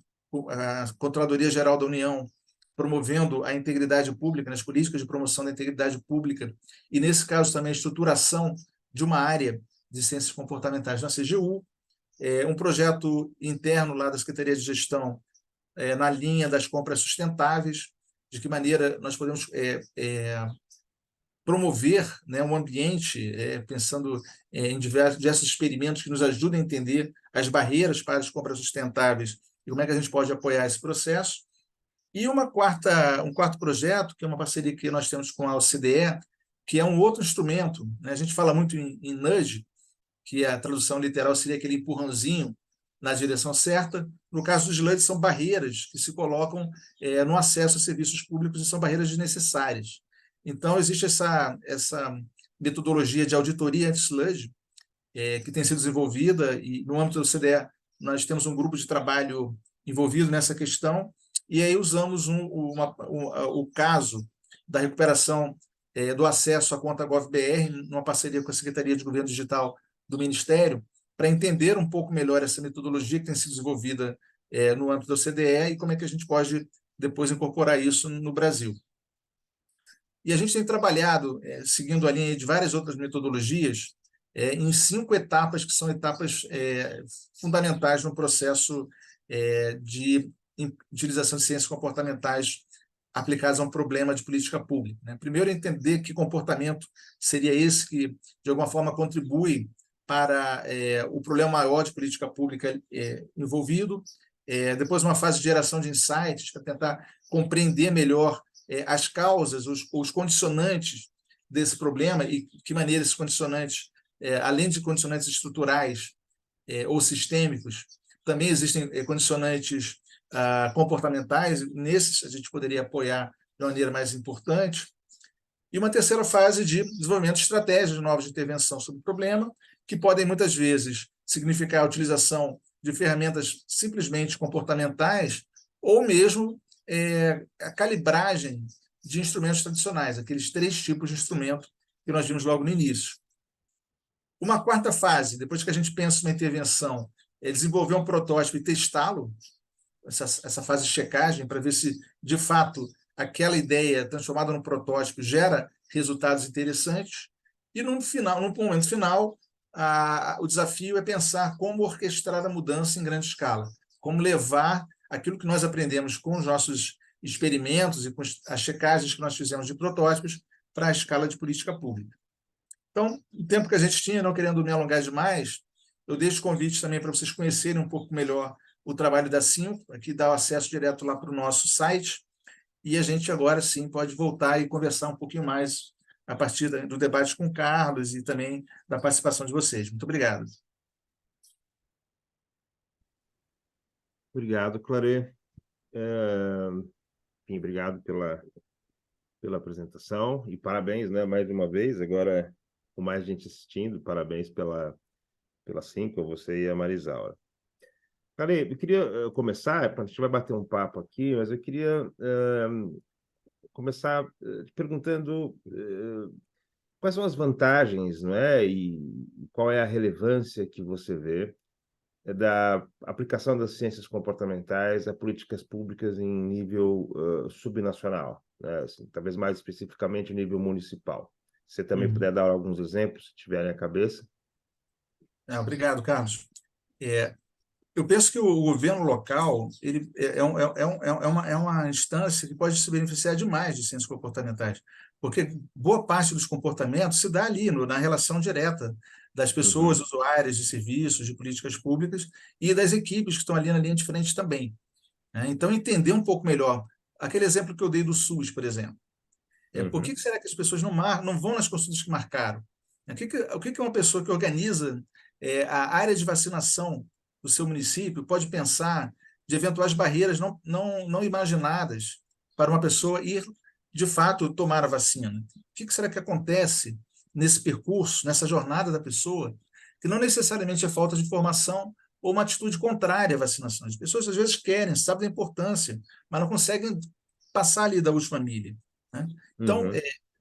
Controladoria Geral da União, promovendo a integridade pública, nas políticas de promoção da integridade pública, e, nesse caso, também a estruturação de uma área de ciências comportamentais na CGU, um projeto interno lá da Secretaria de Gestão, na linha das compras sustentáveis, de que maneira nós podemos promover, né, um ambiente, pensando em diversos experimentos que nos ajudem a entender as barreiras para as compras sustentáveis e como é que a gente pode apoiar esse processo. E um quarto projeto, que é uma parceria que nós temos com a OCDE, que é um outro instrumento, né? A gente fala muito em nudge, que a tradução literal seria aquele empurrãozinho na direção certa. No caso dos LUDs, são barreiras que se colocam no acesso a serviços públicos, e são barreiras desnecessárias. Então, existe essa metodologia de auditoria anti-sludge, que tem sido desenvolvida, e no âmbito do CDE nós temos um grupo de trabalho envolvido nessa questão, e aí usamos o caso da recuperação do acesso à conta GovBR, numa parceria com a Secretaria de Governo Digital do Ministério, para entender um pouco melhor essa metodologia que tem sido desenvolvida no âmbito da OCDE e como é que a gente pode depois incorporar isso no Brasil. E a gente tem trabalhado, seguindo a linha de várias outras metodologias, em 5 etapas, que são etapas fundamentais no processo de utilização de ciências comportamentais aplicadas a um problema de política pública, né? Primeiro, entender que comportamento seria esse que, de alguma forma, contribui para o problema maior de política pública envolvido. Depois, uma fase de geração de insights, para tentar compreender melhor as causas, os condicionantes desse problema, e de que maneira esses condicionantes, além de condicionantes estruturais ou sistêmicos, também existem condicionantes comportamentais. Nesses a gente poderia apoiar de uma maneira mais importante. E uma terceira fase de desenvolvimento de estratégias novas de intervenção sobre o problema, que podem muitas vezes significar a utilização de ferramentas simplesmente comportamentais, ou mesmo a calibragem de instrumentos tradicionais, aqueles 3 tipos de instrumento que nós vimos logo no início. Uma quarta fase, depois que a gente pensa numa intervenção, é desenvolver um protótipo e testá-lo, essa fase de checagem, para ver se, de fato, aquela ideia transformada num protótipo gera resultados interessantes. E, num momento final, o desafio é pensar como orquestrar a mudança em grande escala, como levar aquilo que nós aprendemos com os nossos experimentos e com as checagens que nós fizemos de protótipos para a escala de política pública. Então, o tempo que a gente tinha, não querendo me alongar demais, eu deixo o convite também para vocês conhecerem um pouco melhor o trabalho da Simco, aqui dá o acesso direto lá para o nosso site, e a gente agora sim pode voltar e conversar um pouquinho mais a partir do debate com o Carlos e também da participação de vocês. Muito obrigado. Obrigado, Clare. Enfim, obrigado pela apresentação e parabéns, né, mais uma vez, agora com mais gente assistindo, parabéns pela Cinco, você e a Marisaura. Clare, eu queria começar, a gente vai bater um papo aqui, mas eu queria começar te perguntando quais são as vantagens, não é? E qual é a relevância que você vê da aplicação das ciências comportamentais a políticas públicas em nível subnacional, né? Assim, talvez mais especificamente em nível municipal. Se você também Uhum. puder dar alguns exemplos, se tiverem à cabeça. Obrigado, Carlos. É, eu penso que o governo local ele é uma instância que pode se beneficiar demais de ciências comportamentais, porque boa parte dos comportamentos se dá ali, na relação direta das pessoas Uhum, usuárias de serviços, de políticas públicas e das equipes que estão ali na linha de frente também, né? Então, entender um pouco melhor. Aquele exemplo que eu dei do SUS, por exemplo. Por que uhum, será que as pessoas não vão nas consultas que marcaram? O que uma pessoa que organiza a área de vacinação do seu município pode pensar de eventuais barreiras não imaginadas para uma pessoa ir, de fato, tomar a vacina? O que será que acontece nesse percurso, nessa jornada da pessoa, que não necessariamente é falta de informação ou uma atitude contrária à vacinação? As pessoas, às vezes, querem, sabem da importância, mas não conseguem passar ali da última milha, né? Então, uhum,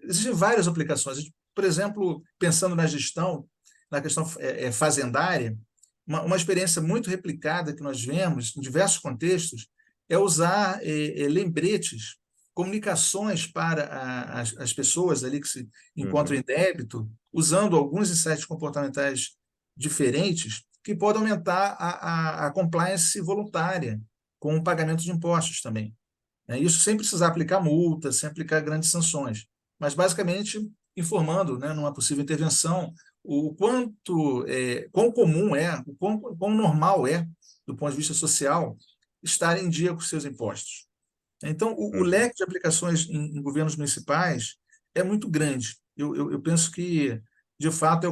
existem várias aplicações. Por exemplo, pensando na gestão, na questão fazendária, uma experiência muito replicada que nós vemos em diversos contextos é usar lembretes, comunicações para as pessoas ali que se encontram uhum, em débito, usando alguns insights comportamentais diferentes que podem aumentar a compliance voluntária com o pagamento de impostos também. Isso sem precisar aplicar multas, sem aplicar grandes sanções, mas basicamente informando, né, numa possível intervenção, quão comum é, quão normal é, do ponto de vista social, estar em dia com seus impostos. Então, o uhum. leque de aplicações em governos municipais é muito grande. Eu penso que, de fato,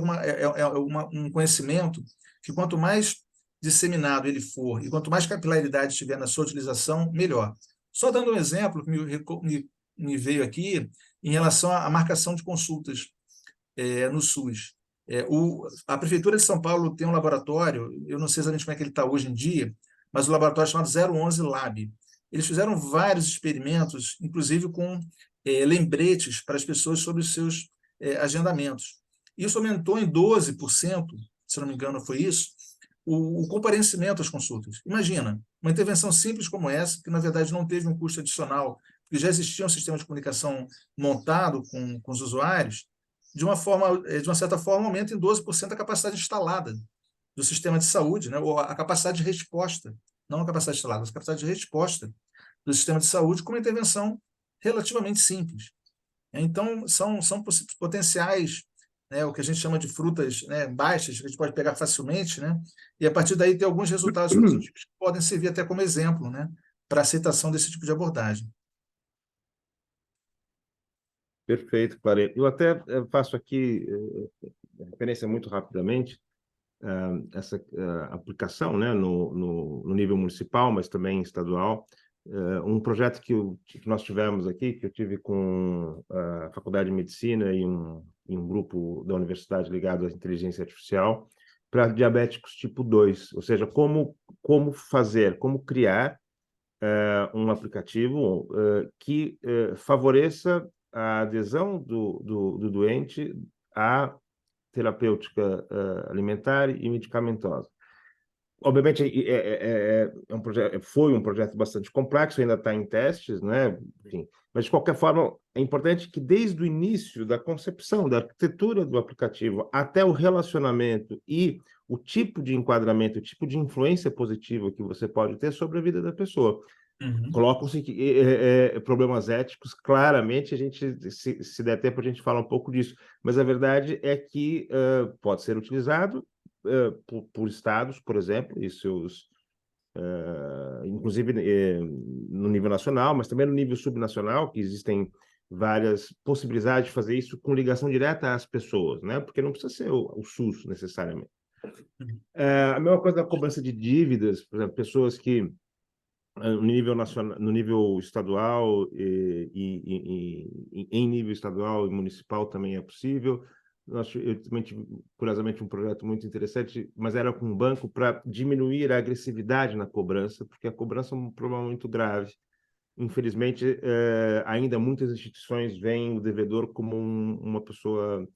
um conhecimento que, quanto mais disseminado ele for e quanto mais capilaridade tiver na sua utilização, melhor. Só dando um exemplo que me veio aqui em relação à marcação de consultas no SUS. A Prefeitura de São Paulo tem um laboratório, eu não sei exatamente como é que ele está hoje em dia, mas o laboratório é chamado 011 Lab. Eles fizeram vários experimentos, inclusive com lembretes para as pessoas sobre os seus agendamentos. Isso aumentou em 12%, se não me engano foi isso, o comparecimento às consultas. Imagina, uma intervenção simples como essa, que na verdade não teve um custo adicional, porque já existia um sistema de comunicação montado com os usuários, de uma certa forma, aumenta em 12% a capacidade instalada do sistema de saúde, né? Ou a capacidade de resposta, não a capacidade instalada, mas a capacidade de resposta do sistema de saúde com uma intervenção relativamente simples. Então, são potenciais, né, o que a gente chama de frutas, né, baixas, que a gente pode pegar facilmente, né, e a partir daí ter alguns resultados positivos que podem servir até como exemplo, né, para aceitação desse tipo de abordagem. Perfeito, Clare. Eu até faço aqui referência muito rapidamente essa aplicação, né, no nível municipal, mas também estadual. Um projeto que nós tivemos aqui, que eu tive com a Faculdade de Medicina e um grupo da universidade ligado à inteligência artificial para diabéticos tipo 2, ou seja, como criar um aplicativo que favoreça a adesão do doente à terapêutica alimentar e medicamentosa. Obviamente, foi um projeto bastante complexo, ainda está em testes, né? Enfim, mas, de qualquer forma, é importante que, desde o início da concepção, da arquitetura do aplicativo, até o relacionamento e o tipo de enquadramento, o tipo de influência positiva que você pode ter sobre a vida da pessoa. Uhum. Colocam-se problemas éticos, claramente, a gente, se der tempo, a gente fala um pouco disso, mas a verdade é que pode ser utilizado por estados, por exemplo, e seus, inclusive no nível nacional, mas também no nível subnacional, que existem várias possibilidades de fazer isso com ligação direta às pessoas, né? Porque não precisa ser o SUS, necessariamente. Uhum. A mesma coisa da cobrança de dívidas, por exemplo, pessoas que no nível nacional, no nível estadual em nível estadual e municipal também é possível. Eu também tive, curiosamente, um projeto muito interessante, mas era com um banco para diminuir a agressividade na cobrança, porque a cobrança é um problema muito grave. Infelizmente, ainda muitas instituições veem o devedor como uma pessoa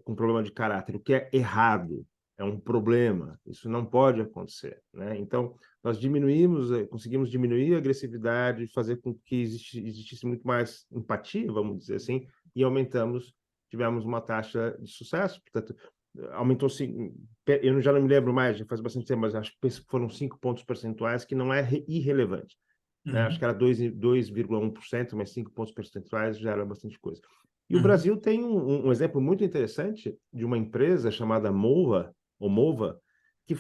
com problema de caráter, o que é errado, é um problema, isso não pode acontecer, né? Então, nós conseguimos diminuir a agressividade, fazer com que existisse muito mais empatia, vamos dizer assim, e tivemos uma taxa de sucesso, portanto, aumentou, eu já não me lembro mais, já faz bastante tempo, mas acho que foram 5 pontos percentuais, que não é irrelevante, né? Acho que era 2,1%, mas 5 pontos percentuais já era bastante coisa. E o Brasil tem um exemplo muito interessante de uma empresa chamada Mova, que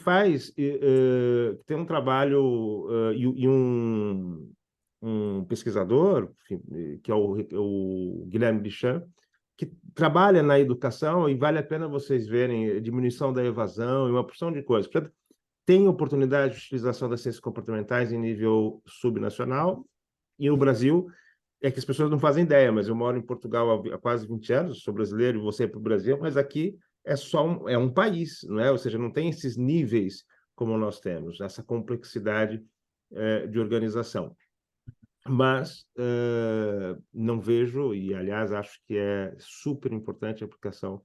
tem um trabalho e um pesquisador, enfim, que é o Guilherme Bichan, que trabalha na educação, e vale a pena vocês verem a diminuição da evasão e uma porção de coisas. Portanto, tem oportunidade de utilização das ciências comportamentais em nível subnacional, e no Brasil é que as pessoas não fazem ideia, mas eu moro em Portugal há quase 20 anos, sou brasileiro e você é para o Brasil, mas aqui é só um país, não é? Ou seja, não tem esses níveis como nós temos, essa complexidade de organização. Mas não vejo, e aliás acho que é super importante a aplicação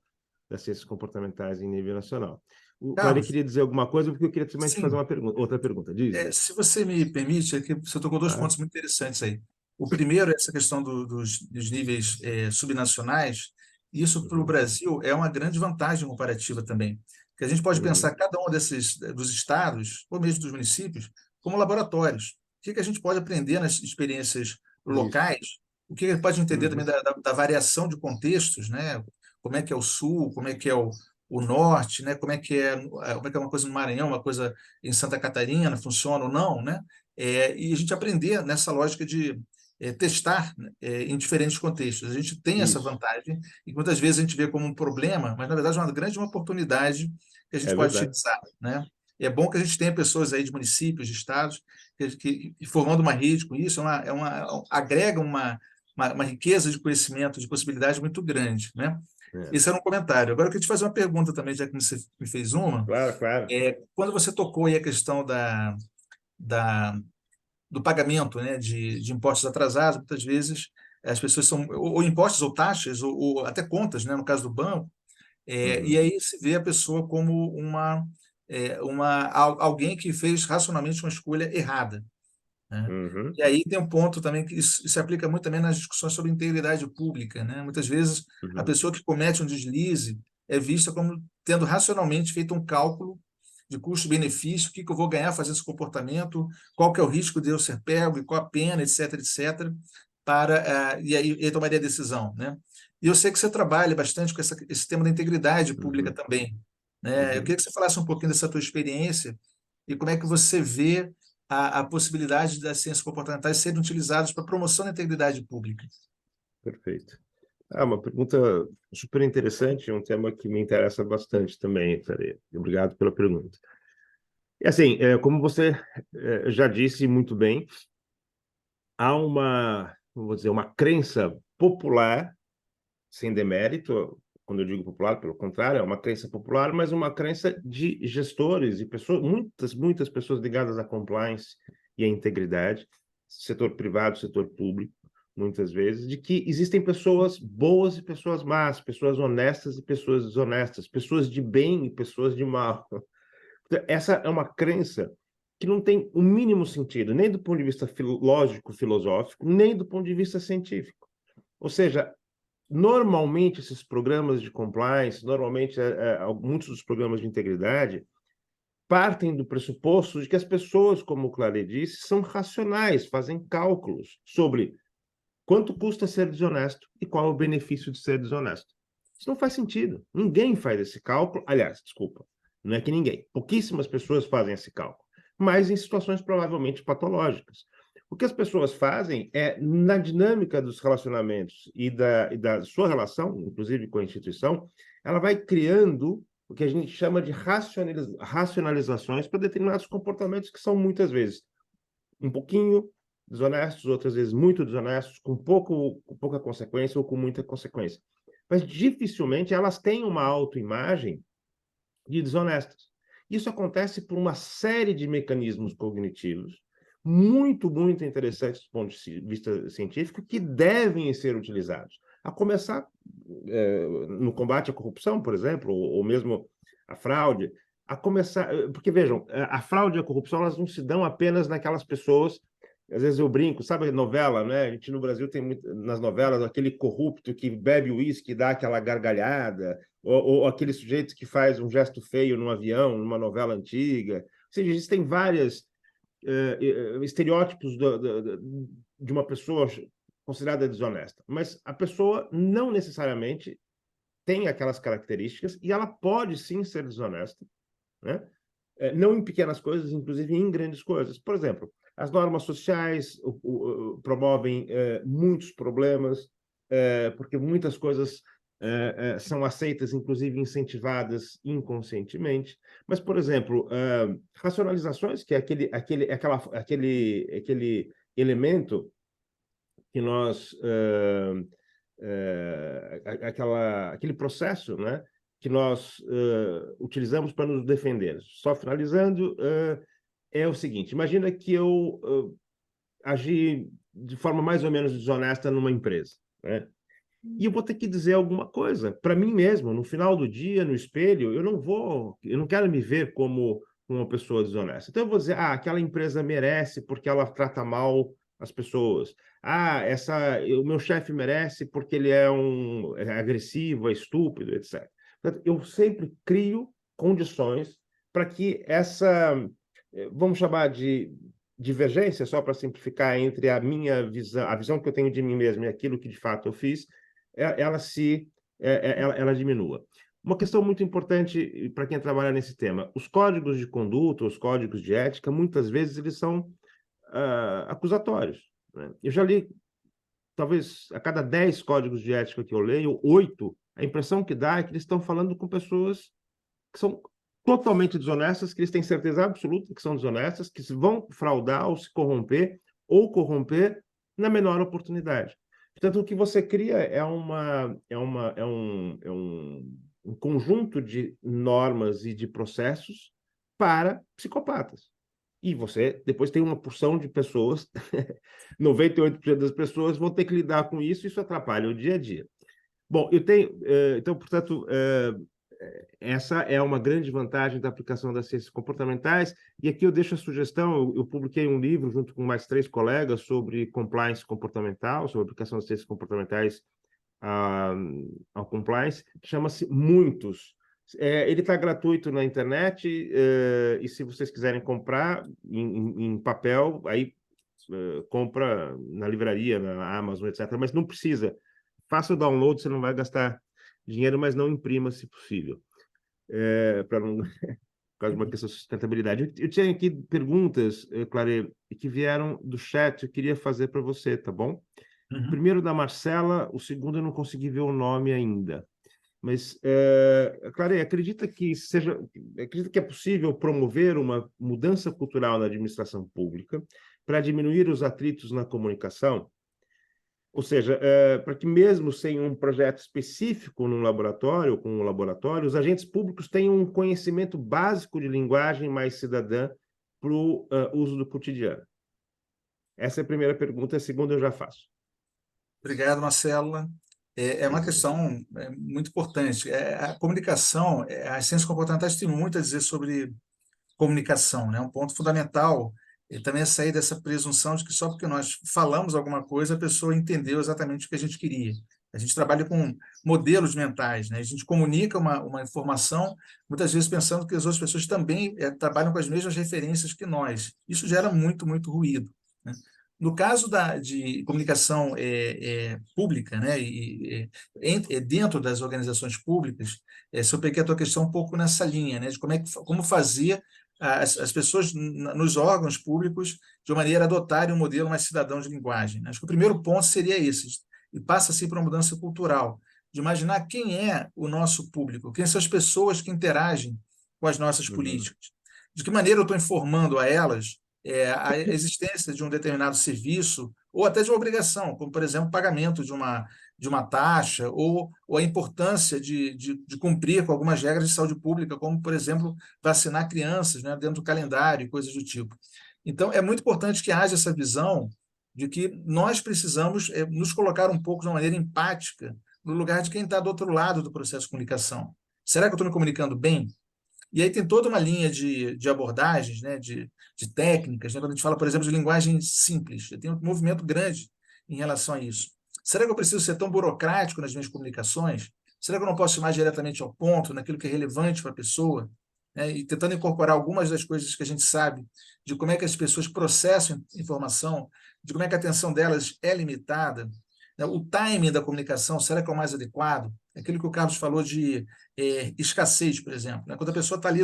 das ciências comportamentais em nível nacional. O Clary Carlos, queria dizer alguma coisa, porque eu queria também te fazer sim, outra pergunta. Diz. se você me permite, é que você tocou dois Ah, pontos muito interessantes aí. O primeiro é essa questão dos níveis subnacionais. Isso para o uhum, Brasil é uma grande vantagem comparativa também, que a gente pode pensar uhum, cada um desses dos estados ou mesmo dos municípios como laboratórios. O que a gente pode aprender nas experiências isso. locais? O que a gente pode entender também Uhum, da variação de contextos, né? Como é que é o sul, como é que é o norte, né? Como é que é uma coisa no Maranhão, uma coisa em Santa Catarina, funciona ou não, né? E a gente aprender nessa lógica de testar, né, em diferentes contextos. A gente tem essa isso. vantagem e muitas vezes a gente vê como um problema, mas na verdade é uma grande oportunidade que a gente É pode verdade. utilizar, né? É bom que a gente tenha pessoas aí de municípios, de estados, que formando uma rede com isso, agrega uma riqueza de conhecimento, de possibilidades muito grande, né? É. Esse era um comentário. Agora eu queria te fazer uma pergunta também, já que você me fez uma. Claro, claro. Quando você tocou aí a questão da, do pagamento, né, de impostos atrasados, muitas vezes as pessoas são ou impostos ou taxas ou até contas, né, no caso do banco, e Uhum, aí se vê a pessoa como alguém que fez racionalmente uma escolha errada, né? uhum, E aí tem um ponto também que isso se aplica muito também nas discussões sobre integridade pública, né? Muitas vezes a uhum, pessoa que comete um deslize é vista como tendo racionalmente feito um cálculo de custo-benefício, o que eu vou ganhar fazendo esse comportamento, qual que é o risco de eu ser pego e qual a pena, etc, etc, e aí tomaria a decisão, né? E eu sei que você trabalha bastante com esse tema da integridade pública uhum, também, né? Eu uhum. queria que você falasse um pouquinho dessa tua experiência e como é que você vê a possibilidade das ciências comportamentais serem utilizadas para a promoção da integridade pública. Perfeito. Uma pergunta super interessante, um tema que me interessa bastante também, Thalia. Obrigado pela pergunta. E assim, como você já disse muito bem, há vamos dizer, uma crença popular, sem demérito, quando eu digo popular, pelo contrário, é uma crença popular, mas uma crença de gestores e pessoas, muitas pessoas ligadas à compliance e à integridade, setor privado, setor público, muitas vezes, de que existem pessoas boas e pessoas más, pessoas honestas e pessoas desonestas, pessoas de bem e pessoas de mal. Essa é uma crença que não tem o mínimo sentido, nem do ponto de vista lógico, filosófico, nem do ponto de vista científico. Ou seja, normalmente esses programas de compliance, normalmente muitos dos programas de integridade, partem do pressuposto de que as pessoas, como o Clare disse, são racionais, fazem cálculos sobre quanto custa ser desonesto e qual é o benefício de ser desonesto. Isso não faz sentido. Ninguém faz esse cálculo. Aliás, desculpa, não é que ninguém. Pouquíssimas pessoas fazem esse cálculo, mas em situações provavelmente patológicas. O que as pessoas fazem é, na dinâmica dos relacionamentos e da sua relação, inclusive com a instituição, ela vai criando o que a gente chama de racionalizações para determinados comportamentos que são muitas vezes um pouquinho desonestos, outras vezes muito desonestos, com pouca consequência ou com muita consequência. Mas dificilmente elas têm uma autoimagem de desonestas. Isso acontece por uma série de mecanismos cognitivos muito interessantes do ponto de vista científico que devem ser utilizados. A começar no combate à corrupção, por exemplo, ou mesmo a fraude, a começar... Porque, vejam, a fraude e a corrupção elas não se dão apenas naquelas pessoas... Às vezes eu brinco, sabe novela, né? A gente no Brasil tem muito, nas novelas aquele corrupto que bebe uísque e dá aquela gargalhada, ou aquele sujeito que faz um gesto feio num avião, numa novela antiga. Ou seja, existem vários estereótipos de uma pessoa considerada desonesta, mas a pessoa não necessariamente tem aquelas características e ela pode sim ser desonesta, né? Não em pequenas coisas, inclusive em grandes coisas. Por exemplo, as normas sociais promovem muitos problemas, porque muitas coisas são aceitas, inclusive incentivadas inconscientemente. Mas, por exemplo, racionalizações, que é aquele elemento que nós... aquele processo, né, que nós utilizamos para nos defender. Só finalizando, é o seguinte: imagina que eu agi de forma mais ou menos desonesta numa empresa, né? E eu vou ter que dizer alguma coisa para mim mesmo, no final do dia, no espelho, eu não quero me ver como uma pessoa desonesta. Então eu vou dizer, aquela empresa merece porque ela trata mal as pessoas. O meu chefe merece porque ele é agressivo, é estúpido, etc. Portanto, eu sempre crio condições para que vamos chamar de divergência, só para simplificar, entre a minha visão, a visão que eu tenho de mim mesmo e aquilo que de fato eu fiz, ela diminua. Uma questão muito importante para quem trabalha nesse tema: os códigos de conduta, os códigos de ética, muitas vezes eles são acusatórios, né? Eu já li, talvez a cada 10 códigos de ética que eu leio, 8, a impressão que dá é que eles estão falando com pessoas que são totalmente desonestas, que eles têm certeza absoluta que são desonestas, que vão fraudar ou se corromper, ou corromper na menor oportunidade. Portanto, o que você cria é um conjunto de normas e de processos para psicopatas. E você depois tem uma porção de pessoas, 98% das pessoas vão ter que lidar com isso, e isso atrapalha o dia a dia. Bom, então, portanto, essa é uma grande vantagem da aplicação das ciências comportamentais, e aqui eu deixo a sugestão: eu publiquei um livro junto com mais 3 colegas sobre compliance comportamental, sobre a aplicação das ciências comportamentais ao compliance, que chama-se Muitos. Ele está gratuito na internet, e se vocês quiserem comprar em papel, aí compra na livraria, na Amazon, etc. Mas não precisa. Faça o download, você não vai gastar dinheiro, mas não imprima, se possível, para não... por causa de uma questão de sustentabilidade. Eu tinha aqui perguntas, Clare, que vieram do chat, eu queria fazer para você, tá bom? Uhum. O primeiro da Marcela, o segundo eu não consegui ver o nome ainda. Mas, Clare, acredita que é possível promover uma mudança cultural na administração pública para diminuir os atritos na comunicação? Ou seja, para que mesmo sem um projeto específico num laboratório, com um laboratório, os agentes públicos tenham um conhecimento básico de linguagem mais cidadã para o uso do cotidiano. Essa é a primeira pergunta, a segunda eu já faço. Obrigado, Marcela. É uma questão muito importante. A comunicação, as ciências comportamentais têm muito a dizer sobre comunicação, né? Um ponto fundamental também é sair dessa presunção de que só porque nós falamos alguma coisa, a pessoa entendeu exatamente o que a gente queria. A gente trabalha com modelos mentais, né? A gente comunica uma informação, muitas vezes pensando que as outras pessoas também trabalham com as mesmas referências que nós. Isso gera muito ruído, né? No caso de comunicação pública, né, dentro das organizações públicas, se eu peguei a tua questão um pouco nessa linha, né, de como fazer as pessoas nos órgãos públicos de uma maneira a adotarem um modelo mais cidadão de linguagem. Acho que o primeiro ponto seria esse, e passa-se para uma mudança cultural, de imaginar quem é o nosso público, quem são as pessoas que interagem com as nossas políticas, de que maneira eu estou informando a elas a existência de um determinado serviço ou até de uma obrigação, como, por exemplo, o pagamento de uma taxa ou a importância de cumprir com algumas regras de saúde pública, como, por exemplo, vacinar crianças, né, dentro do calendário e coisas do tipo. Então, é muito importante que haja essa visão de que nós precisamos nos colocar um pouco de uma maneira empática no lugar de quem está do outro lado do processo de comunicação. Será que eu estou me comunicando bem? E aí tem toda uma linha de abordagens, né, de técnicas, né? Quando a gente fala, por exemplo, de linguagem simples, tem um movimento grande em relação a isso. Será que eu preciso ser tão burocrático nas minhas comunicações? Será que eu não posso ir mais diretamente ao ponto, naquilo que é relevante para a pessoa? Né? E tentando incorporar algumas das coisas que a gente sabe de como é que as pessoas processam informação, de como é que a atenção delas é limitada, né? O timing da comunicação, será que é o mais adequado? Aquilo que o Carlos falou de escassez, por exemplo. Né? Quando a pessoa está ali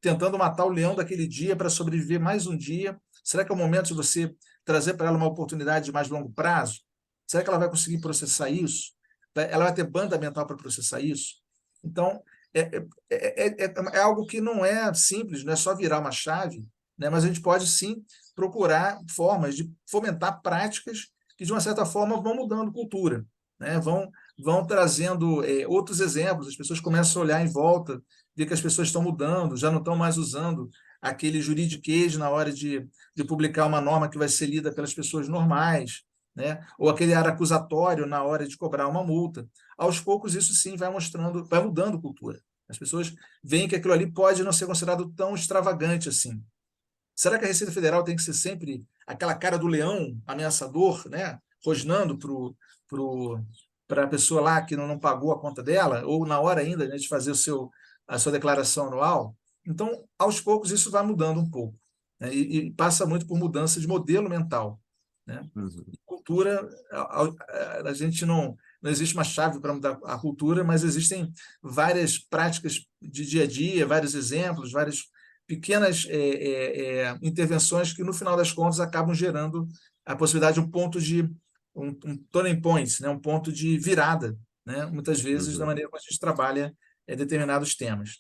tentando matar o leão daquele dia para sobreviver mais um dia, será que é o momento de você trazer para ela uma oportunidade de mais longo prazo? Será que ela vai conseguir processar isso? Ela vai ter banda mental para processar isso? Então, é algo que não é simples, não é só virar uma chave, né? Mas a gente pode sim procurar formas de fomentar práticas que, de uma certa forma, vão mudando cultura, né? Vão trazendo outros exemplos, as pessoas começam a olhar em volta, ver que as pessoas estão mudando, já não estão mais usando aquele juridiquês na hora de publicar uma norma que vai ser lida pelas pessoas normais, né? Ou aquele ar acusatório na hora de cobrar uma multa. Aos poucos, isso sim vai mostrando, vai mudando cultura. As pessoas veem que aquilo ali pode não ser considerado tão extravagante assim. Será que a Receita Federal tem que ser sempre aquela cara do leão ameaçador, né? Rosnando para a pessoa lá que não pagou a conta dela, ou na hora ainda, né, de fazer a sua declaração anual? Então, aos poucos, isso vai mudando um pouco, né? E passa muito por mudança de modelo mental, né? Uhum. Cultura, a gente não existe uma chave para mudar a cultura, mas existem várias práticas de dia a dia, vários exemplos, várias pequenas intervenções que, no final das contas, acabam gerando a possibilidade de um ponto de um turning point, né? Um ponto de virada, né? Muitas vezes, da Uhum. maneira como a gente trabalha determinados temas.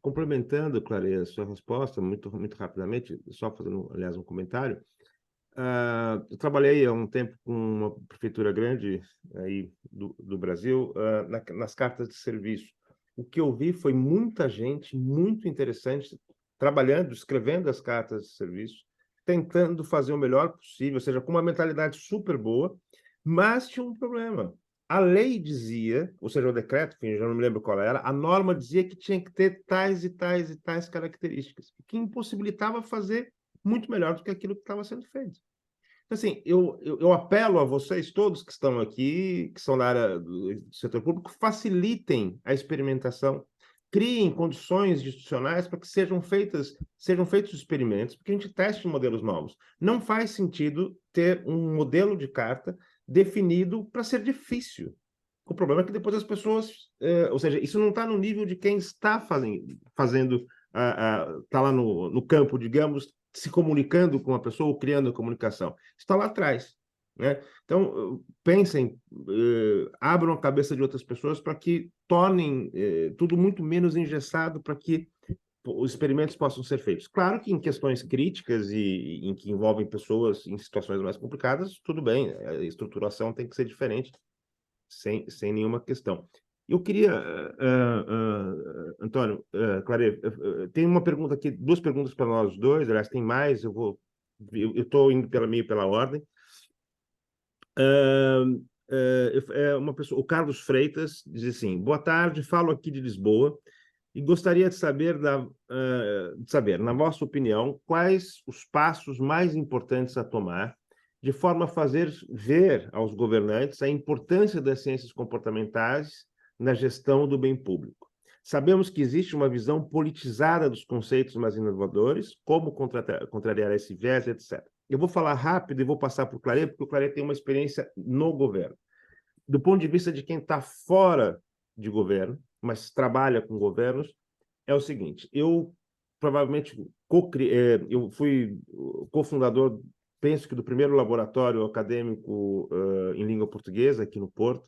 Complementando, Clareia, a sua resposta, muito rapidamente, só fazendo, aliás, um comentário. Eu trabalhei há um tempo com uma prefeitura grande aí do Brasil, nas cartas de serviço. O que eu vi foi muita gente muito interessante trabalhando, escrevendo as cartas de serviço, tentando fazer o melhor possível, ou seja, com uma mentalidade super boa, mas tinha um problema. A lei dizia, ou seja, o decreto, enfim, já não me lembro qual era, a norma dizia que tinha que ter tais e tais e tais características, o que impossibilitava fazer muito melhor do que aquilo que estava sendo feito. Então, assim, eu apelo a vocês todos que estão aqui, que são da área do setor público, facilitem a experimentação, criem condições institucionais para que sejam feitos experimentos, porque a gente teste modelos novos. Não faz sentido ter um modelo de carta definido para ser difícil. O problema é que depois as pessoas, ou seja, isso não está no nível de quem está fazendo, está lá no campo, digamos, se comunicando com a pessoa ou criando a comunicação. Está lá atrás, né? Então, pensem, abram a cabeça de outras pessoas para que tornem tudo muito menos engessado, para que os experimentos possam ser feitos. Claro que em questões críticas e em que envolvem pessoas em situações mais complicadas, tudo bem, a estruturação tem que ser diferente, sem nenhuma questão. Eu queria, Antônio, Clare, tem uma pergunta aqui, duas perguntas para nós dois, aliás, tem mais, eu estou indo meio pela ordem. Uma pessoa, o Carlos Freitas diz assim: boa tarde, falo aqui de Lisboa e gostaria de saber, na vossa opinião, quais os passos mais importantes a tomar de forma a fazer ver aos governantes a importância das ciências comportamentais na gestão do bem público. Sabemos que existe uma visão politizada dos conceitos mais inovadores, como contrariar esse viés, etc. Eu vou falar rápido e vou passar para o Clare, porque o Clare tem uma experiência no governo. Do ponto de vista de quem está fora de governo, mas trabalha com governos, é o seguinte: eu provavelmente eu fui cofundador, penso que do primeiro laboratório acadêmico em língua portuguesa aqui no Porto,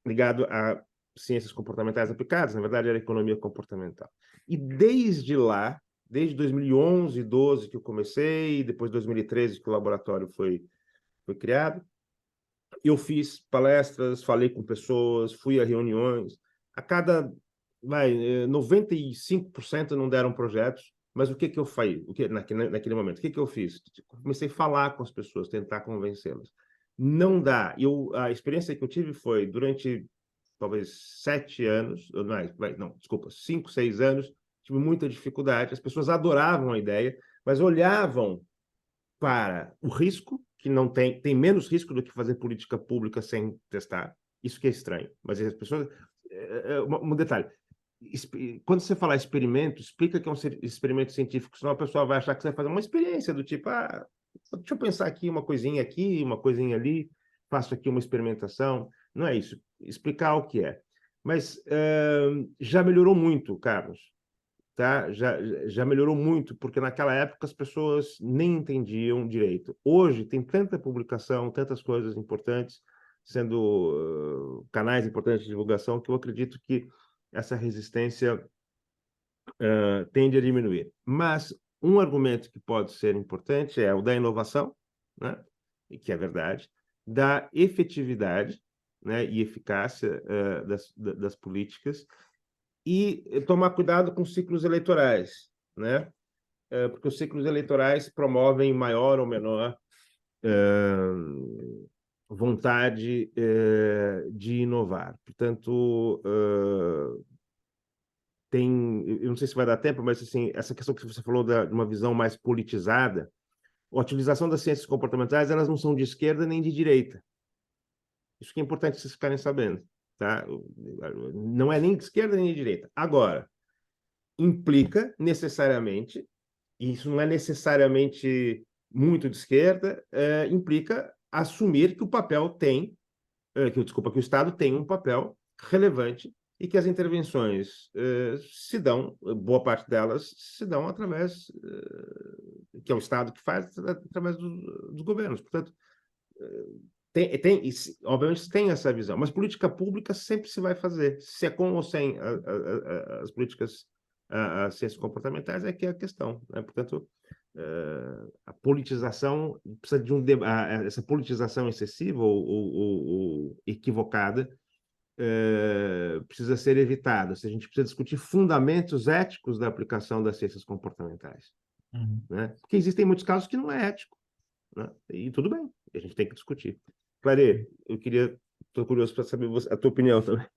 ligado a ciências comportamentais aplicadas, na verdade era economia comportamental. E desde lá, desde 2011, 12 que eu comecei, depois 2013 que o laboratório foi criado. Eu fiz palestras, falei com pessoas, fui a reuniões. A cada 95% não deram projetos, mas o que eu fiz? Naquele momento, o que eu fiz? Comecei a falar com as pessoas, tentar convencê-las. Não dá. A experiência que eu tive foi, durante talvez 7 anos, não, desculpa, 5, 6 anos, tive muita dificuldade. As pessoas adoravam a ideia, mas olhavam para o risco, que não tem menos risco do que fazer política pública sem testar. Isso que é estranho. Mas as pessoas... Um detalhe. Quando você falar experimento, explica que é um experimento científico, senão a pessoa vai achar que você vai fazer uma experiência do tipo, deixa eu pensar aqui, uma coisinha ali, faço aqui uma experimentação. Não é isso. Explicar o que é. Mas já melhorou muito, Carlos. Tá? Já melhorou muito, porque naquela época as pessoas nem entendiam direito. Hoje tem tanta publicação, tantas coisas importantes, sendo canais importantes de divulgação, que eu acredito que essa resistência tende a diminuir. Mas um argumento que pode ser importante é o da inovação, né? E que é verdade, da efetividade, né, e eficácia das políticas, e tomar cuidado com ciclos eleitorais, né? Porque os ciclos eleitorais promovem maior ou menor vontade de inovar. Portanto, eu não sei se vai dar tempo, mas assim, essa questão que você falou de uma visão mais politizada, a utilização das ciências comportamentais, elas não são de esquerda nem de direita. Isso que é importante vocês ficarem sabendo, tá? Não é nem de esquerda nem de direita. Agora, implica necessariamente, e isso não é necessariamente muito de esquerda, implica assumir que o papel tem, que o Estado tem um papel relevante e que as intervenções se dão, boa parte delas se dão através, que é o Estado que faz, através dos governos. Portanto, obviamente tem essa visão, mas política pública sempre se vai fazer, se é com ou sem as políticas, as ciências comportamentais, é que é a questão, né? Portanto, a politização precisa de essa politização excessiva ou equivocada precisa ser evitada. A gente precisa discutir fundamentos éticos da aplicação das ciências comportamentais, né? Porque existem muitos casos que não é ético, né? E tudo bem, a gente tem que discutir. Clare, estou curioso para saber a tua opinião também.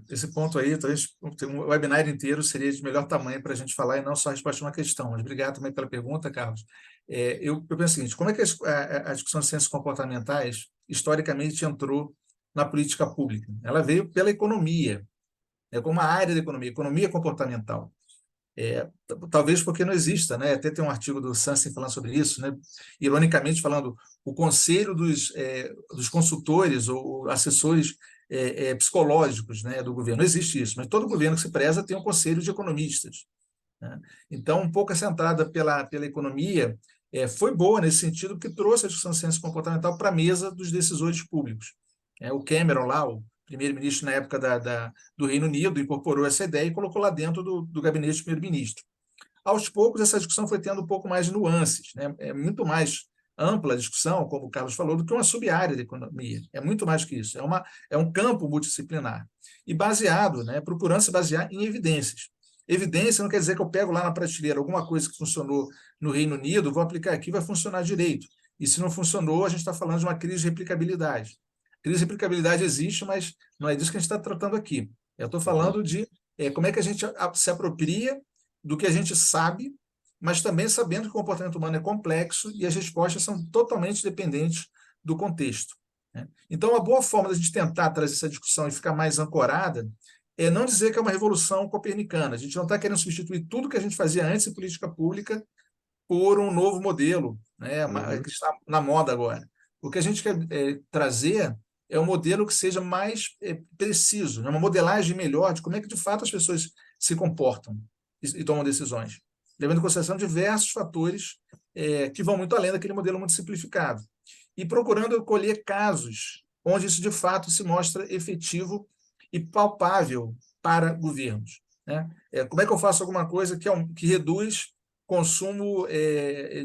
Esse ponto aí, talvez um webinar inteiro seria de melhor tamanho para a gente falar e não só a resposta a uma questão. Mas obrigado também pela pergunta, Carlos. Eu penso o seguinte: como é que a discussão de ciências comportamentais historicamente entrou na política pública? Ela veio pela economia, como uma área da economia comportamental. Talvez porque não exista, né? Até tem um artigo do Sansen falando sobre isso, né? Ironicamente falando, o conselho dos consultores ou assessores psicológicos, né, do governo. Não existe isso, mas todo governo que se preza tem um conselho de economistas, né? Então, um pouco essa entrada pela economia foi boa nesse sentido, porque trouxe a discussão de ciência comportamental para a mesa dos decisores públicos. O Cameron lá, o primeiro-ministro na época do Reino Unido, incorporou essa ideia e colocou lá dentro do gabinete do primeiro-ministro. Aos poucos, essa discussão foi tendo um pouco mais de nuances, né? É muito mais ampla a discussão, como o Carlos falou, do que uma sub-área da economia. É muito mais que isso. É um campo multidisciplinar. E baseado, né, procurando se basear em evidências. Evidência não quer dizer que eu pego lá na prateleira alguma coisa que funcionou no Reino Unido, vou aplicar aqui, vai funcionar direito. E se não funcionou, a gente está falando de uma crise de replicabilidade. Crise de replicabilidade existe, mas não é disso que a gente está tratando aqui. Eu estou falando de como é que a gente se apropria do que a gente sabe, mas também sabendo que o comportamento humano é complexo e as respostas são totalmente dependentes do contexto, né? Então, uma boa forma da gente tentar trazer essa discussão e ficar mais ancorada é não dizer que é uma revolução copernicana. A gente não está querendo substituir tudo que a gente fazia antes em política pública por um novo modelo, né, que está na moda agora. O que a gente quer trazer é um modelo que seja mais preciso, né, uma modelagem melhor de como é que, de fato, as pessoas se comportam e tomam decisões, levando em consideração diversos fatores que vão muito além daquele modelo muito simplificado. E procurando colher casos onde isso, de fato, se mostra efetivo e palpável para governos. né? Como é que eu faço alguma coisa que reduz consumo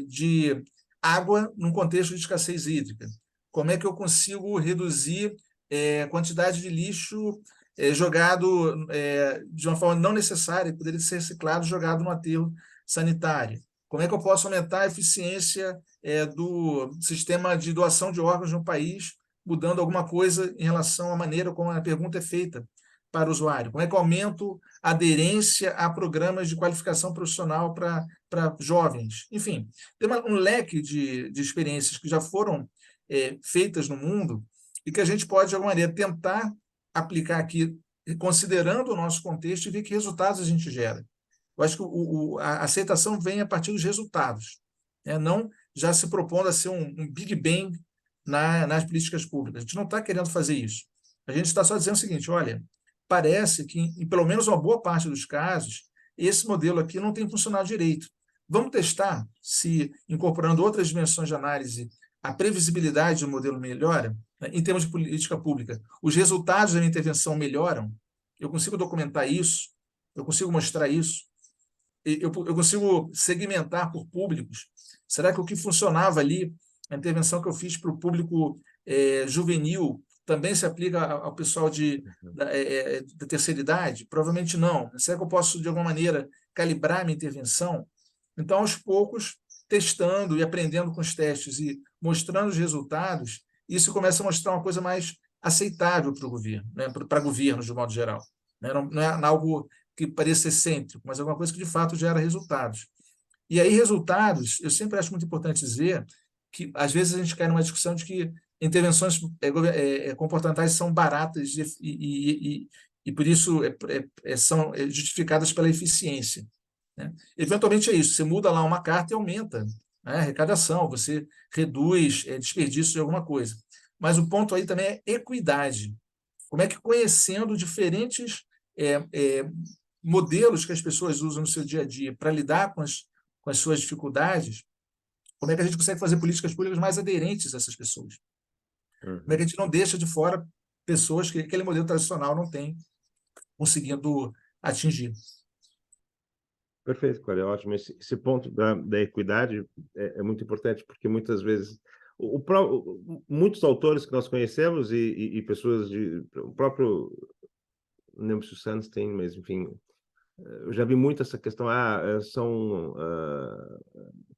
de água num contexto de escassez hídrica? Como é que eu consigo reduzir a quantidade de lixo jogado de uma forma não necessária, que poderia ser reciclado, jogado no aterro sanitário? Como é que eu posso aumentar a eficiência do sistema de doação de órgãos no país, mudando alguma coisa em relação à maneira como a pergunta é feita para o usuário? Como é que eu aumento a aderência a programas de qualificação profissional para jovens? Enfim, tem um leque de experiências que já foram feitas no mundo e que a gente pode, de alguma maneira, tentar aplicar aqui, considerando o nosso contexto, e ver que resultados a gente gera. Eu acho que a aceitação vem a partir dos resultados, né? Não já se propondo a ser um Big Bang nas políticas públicas. A gente não está querendo fazer isso. A gente está só dizendo o seguinte: olha, parece que, em pelo menos uma boa parte dos casos, esse modelo aqui não tem funcionado direito. Vamos testar se, incorporando outras dimensões de análise, a previsibilidade do modelo melhora, né? Em termos de política pública, os resultados da minha intervenção melhoram? Eu consigo documentar isso? Eu consigo mostrar isso? Eu consigo segmentar por públicos? Será que o que funcionava ali, a intervenção que eu fiz para o público juvenil, também se aplica ao pessoal da terceira idade? Provavelmente não. Será que eu posso, de alguma maneira, calibrar minha intervenção? Então, aos poucos, testando e aprendendo com os testes e mostrando os resultados, isso começa a mostrar uma coisa mais aceitável para o governo, né? Para governos, de modo geral. Não é algo que pareça excêntrico, mas alguma coisa que, de fato, gera resultados. E aí, resultados, eu sempre acho muito importante dizer que, às vezes, a gente cai numa discussão de que intervenções comportamentais são baratas e por isso, são justificadas pela eficiência, né? Eventualmente é isso, você muda lá uma carta e aumenta, né, a arrecadação, você reduz desperdício de alguma coisa. Mas o ponto aí também é equidade. Como é que, conhecendo diferentes modelos que as pessoas usam no seu dia a dia para lidar com as suas dificuldades, como é que a gente consegue fazer políticas públicas mais aderentes a essas pessoas? Como é que a gente não deixa de fora pessoas que aquele modelo tradicional não tem conseguindo atingir? Perfeito, Cláudio, é ótimo. Esse ponto da equidade é muito importante, porque muitas vezes muitos autores que nós conhecemos e pessoas o próprio, não lembro se o Santos tem, mas enfim, eu já vi muito essa questão, são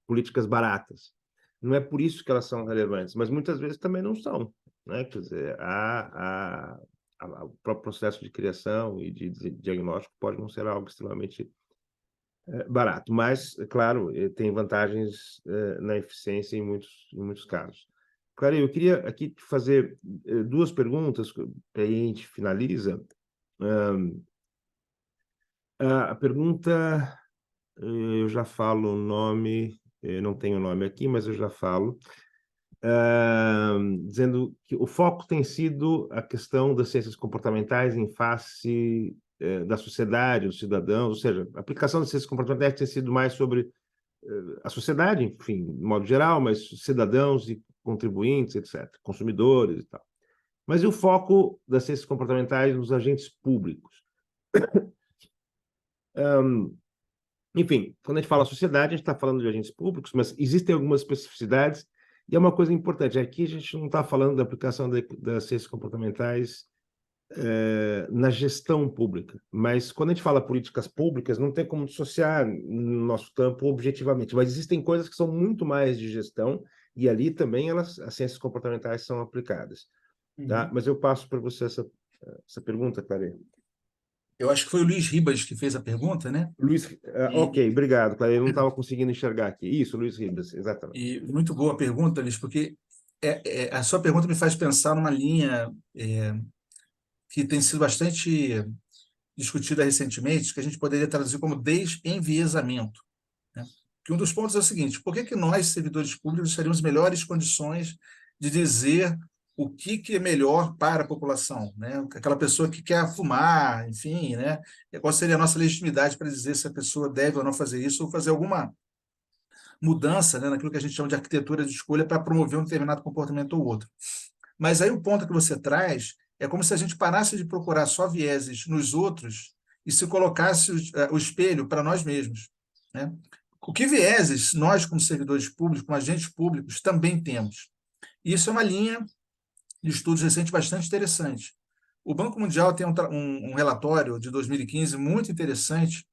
políticas baratas. Não é por isso que elas são relevantes, mas muitas vezes também não são, né? Quer dizer, o próprio processo de criação e de diagnóstico pode não ser algo extremamente barato, mas, claro, tem vantagens na eficiência em muitos casos. Claro, eu queria aqui te fazer duas perguntas, que aí a gente finaliza. A pergunta, eu já falo o nome, não tenho o nome aqui, mas eu já falo, dizendo que o foco tem sido a questão das ciências comportamentais em face da sociedade, dos cidadãos, ou seja, a aplicação das ciências comportamentais tem sido mais sobre a sociedade, enfim, de modo geral, mas cidadãos e contribuintes, etc., consumidores e tal. Mas e o foco das ciências comportamentais nos agentes públicos? Enfim, quando a gente fala sociedade, a gente está falando de agentes públicos, mas existem algumas especificidades, e é uma coisa importante, aqui a gente não está falando da aplicação das ciências comportamentais na gestão pública, mas quando a gente fala políticas públicas, não tem como dissociar no nosso campo objetivamente, mas existem coisas que são muito mais de gestão, e ali também as ciências comportamentais são aplicadas. Tá? Mas eu passo para você essa pergunta, Clare. Eu acho que foi o Luiz Ribas que fez a pergunta, né? Luiz, ok, obrigado, Clare. Eu não estava conseguindo enxergar aqui. Isso, Luiz Ribas, exatamente. E muito boa a pergunta, Luiz, porque a sua pergunta me faz pensar numa linha que tem sido bastante discutida recentemente, que a gente poderia traduzir como desenviesamento, né? Que um dos pontos é o seguinte: por que nós, servidores públicos, teríamos melhores condições de dizer o que é melhor para a população, né? Aquela pessoa que quer fumar, enfim, né? Qual seria a nossa legitimidade para dizer se a pessoa deve ou não fazer isso, ou fazer alguma mudança, né, naquilo que a gente chama de arquitetura de escolha para promover um determinado comportamento ou outro. Mas aí o ponto que você traz é como se a gente parasse de procurar só vieses nos outros e se colocasse o espelho para nós mesmos, né? O que vieses nós, como servidores públicos, como agentes públicos, também temos. Isso é uma linha de estudos recentes bastante interessante. O Banco Mundial tem um relatório de 2015 muito interessante,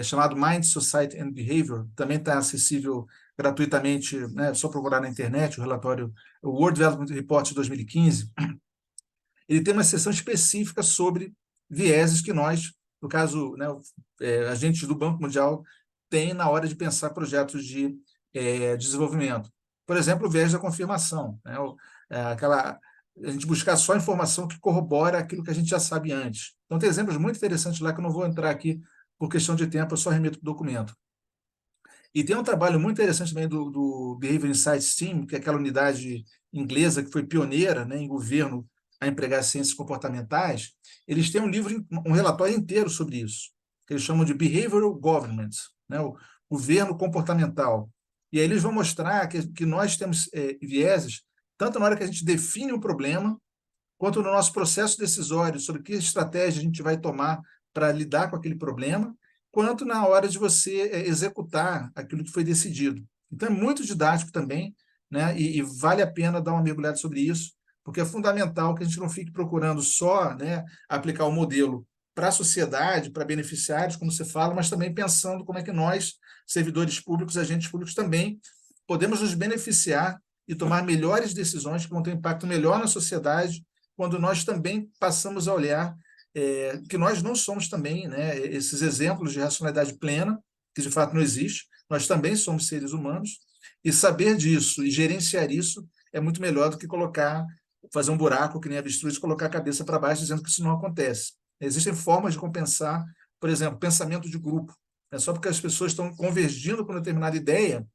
chamado Mind, Society and Behavior, também está acessível gratuitamente, né, é só procurar na internet, o World Development Report de 2015. Ele tem uma seção específica sobre vieses que nós, no caso, né, agentes do Banco Mundial, têm na hora de pensar projetos de desenvolvimento. Por exemplo, o viés da confirmação, né, a gente buscar só informação que corrobora aquilo que a gente já sabe antes. Então, tem exemplos muito interessantes lá que eu não vou entrar aqui por questão de tempo, eu só remeto para o documento. E tem um trabalho muito interessante também do Behavior Insights Team, que é aquela unidade inglesa que foi pioneira, né, em governo a empregar ciências comportamentais. Eles têm um relatório inteiro sobre isso, que eles chamam de Behavioral Government, né, o governo comportamental. E aí eles vão mostrar que nós temos vieses, tanto na hora que a gente define um problema, quanto no nosso processo decisório, sobre que estratégia a gente vai tomar para lidar com aquele problema, quanto na hora de você executar aquilo que foi decidido. Então, é muito didático também, né? E vale a pena dar uma mergulhada sobre isso, porque é fundamental que a gente não fique procurando só, né, aplicar o modelo para a sociedade, para beneficiários, como você fala, mas também pensando como é que nós, servidores públicos, agentes públicos, também podemos nos beneficiar e tomar melhores decisões que vão ter um impacto melhor na sociedade, quando nós também passamos a olhar que nós não somos também, né, esses exemplos de racionalidade plena, que de fato não existe, nós também somos seres humanos, e saber disso e gerenciar isso é muito melhor do que fazer um buraco, que nem avestruz, e colocar a cabeça para baixo dizendo que isso não acontece. Existem formas de compensar, por exemplo, pensamento de grupo. É só porque as pessoas estão convergindo com uma determinada ideia,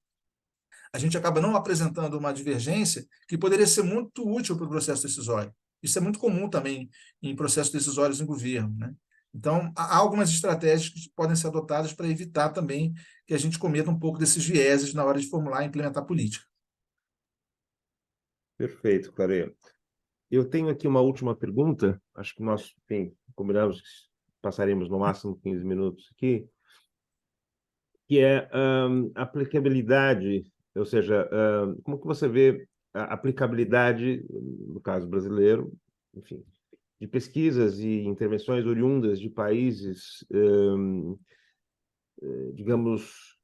a gente acaba não apresentando uma divergência que poderia ser muito útil para o processo decisório. Isso é muito comum também em processos decisórios em governo, né? Então, há algumas estratégias que podem ser adotadas para evitar também que a gente cometa um pouco desses vieses na hora de formular e implementar política. Perfeito, Clare. Eu tenho aqui uma última pergunta, acho que nós combinamos que passaremos no máximo 15 minutos aqui, que é a aplicabilidade, ou seja, como que você vê a aplicabilidade, no caso brasileiro, enfim, de pesquisas e intervenções oriundas de países, digamos,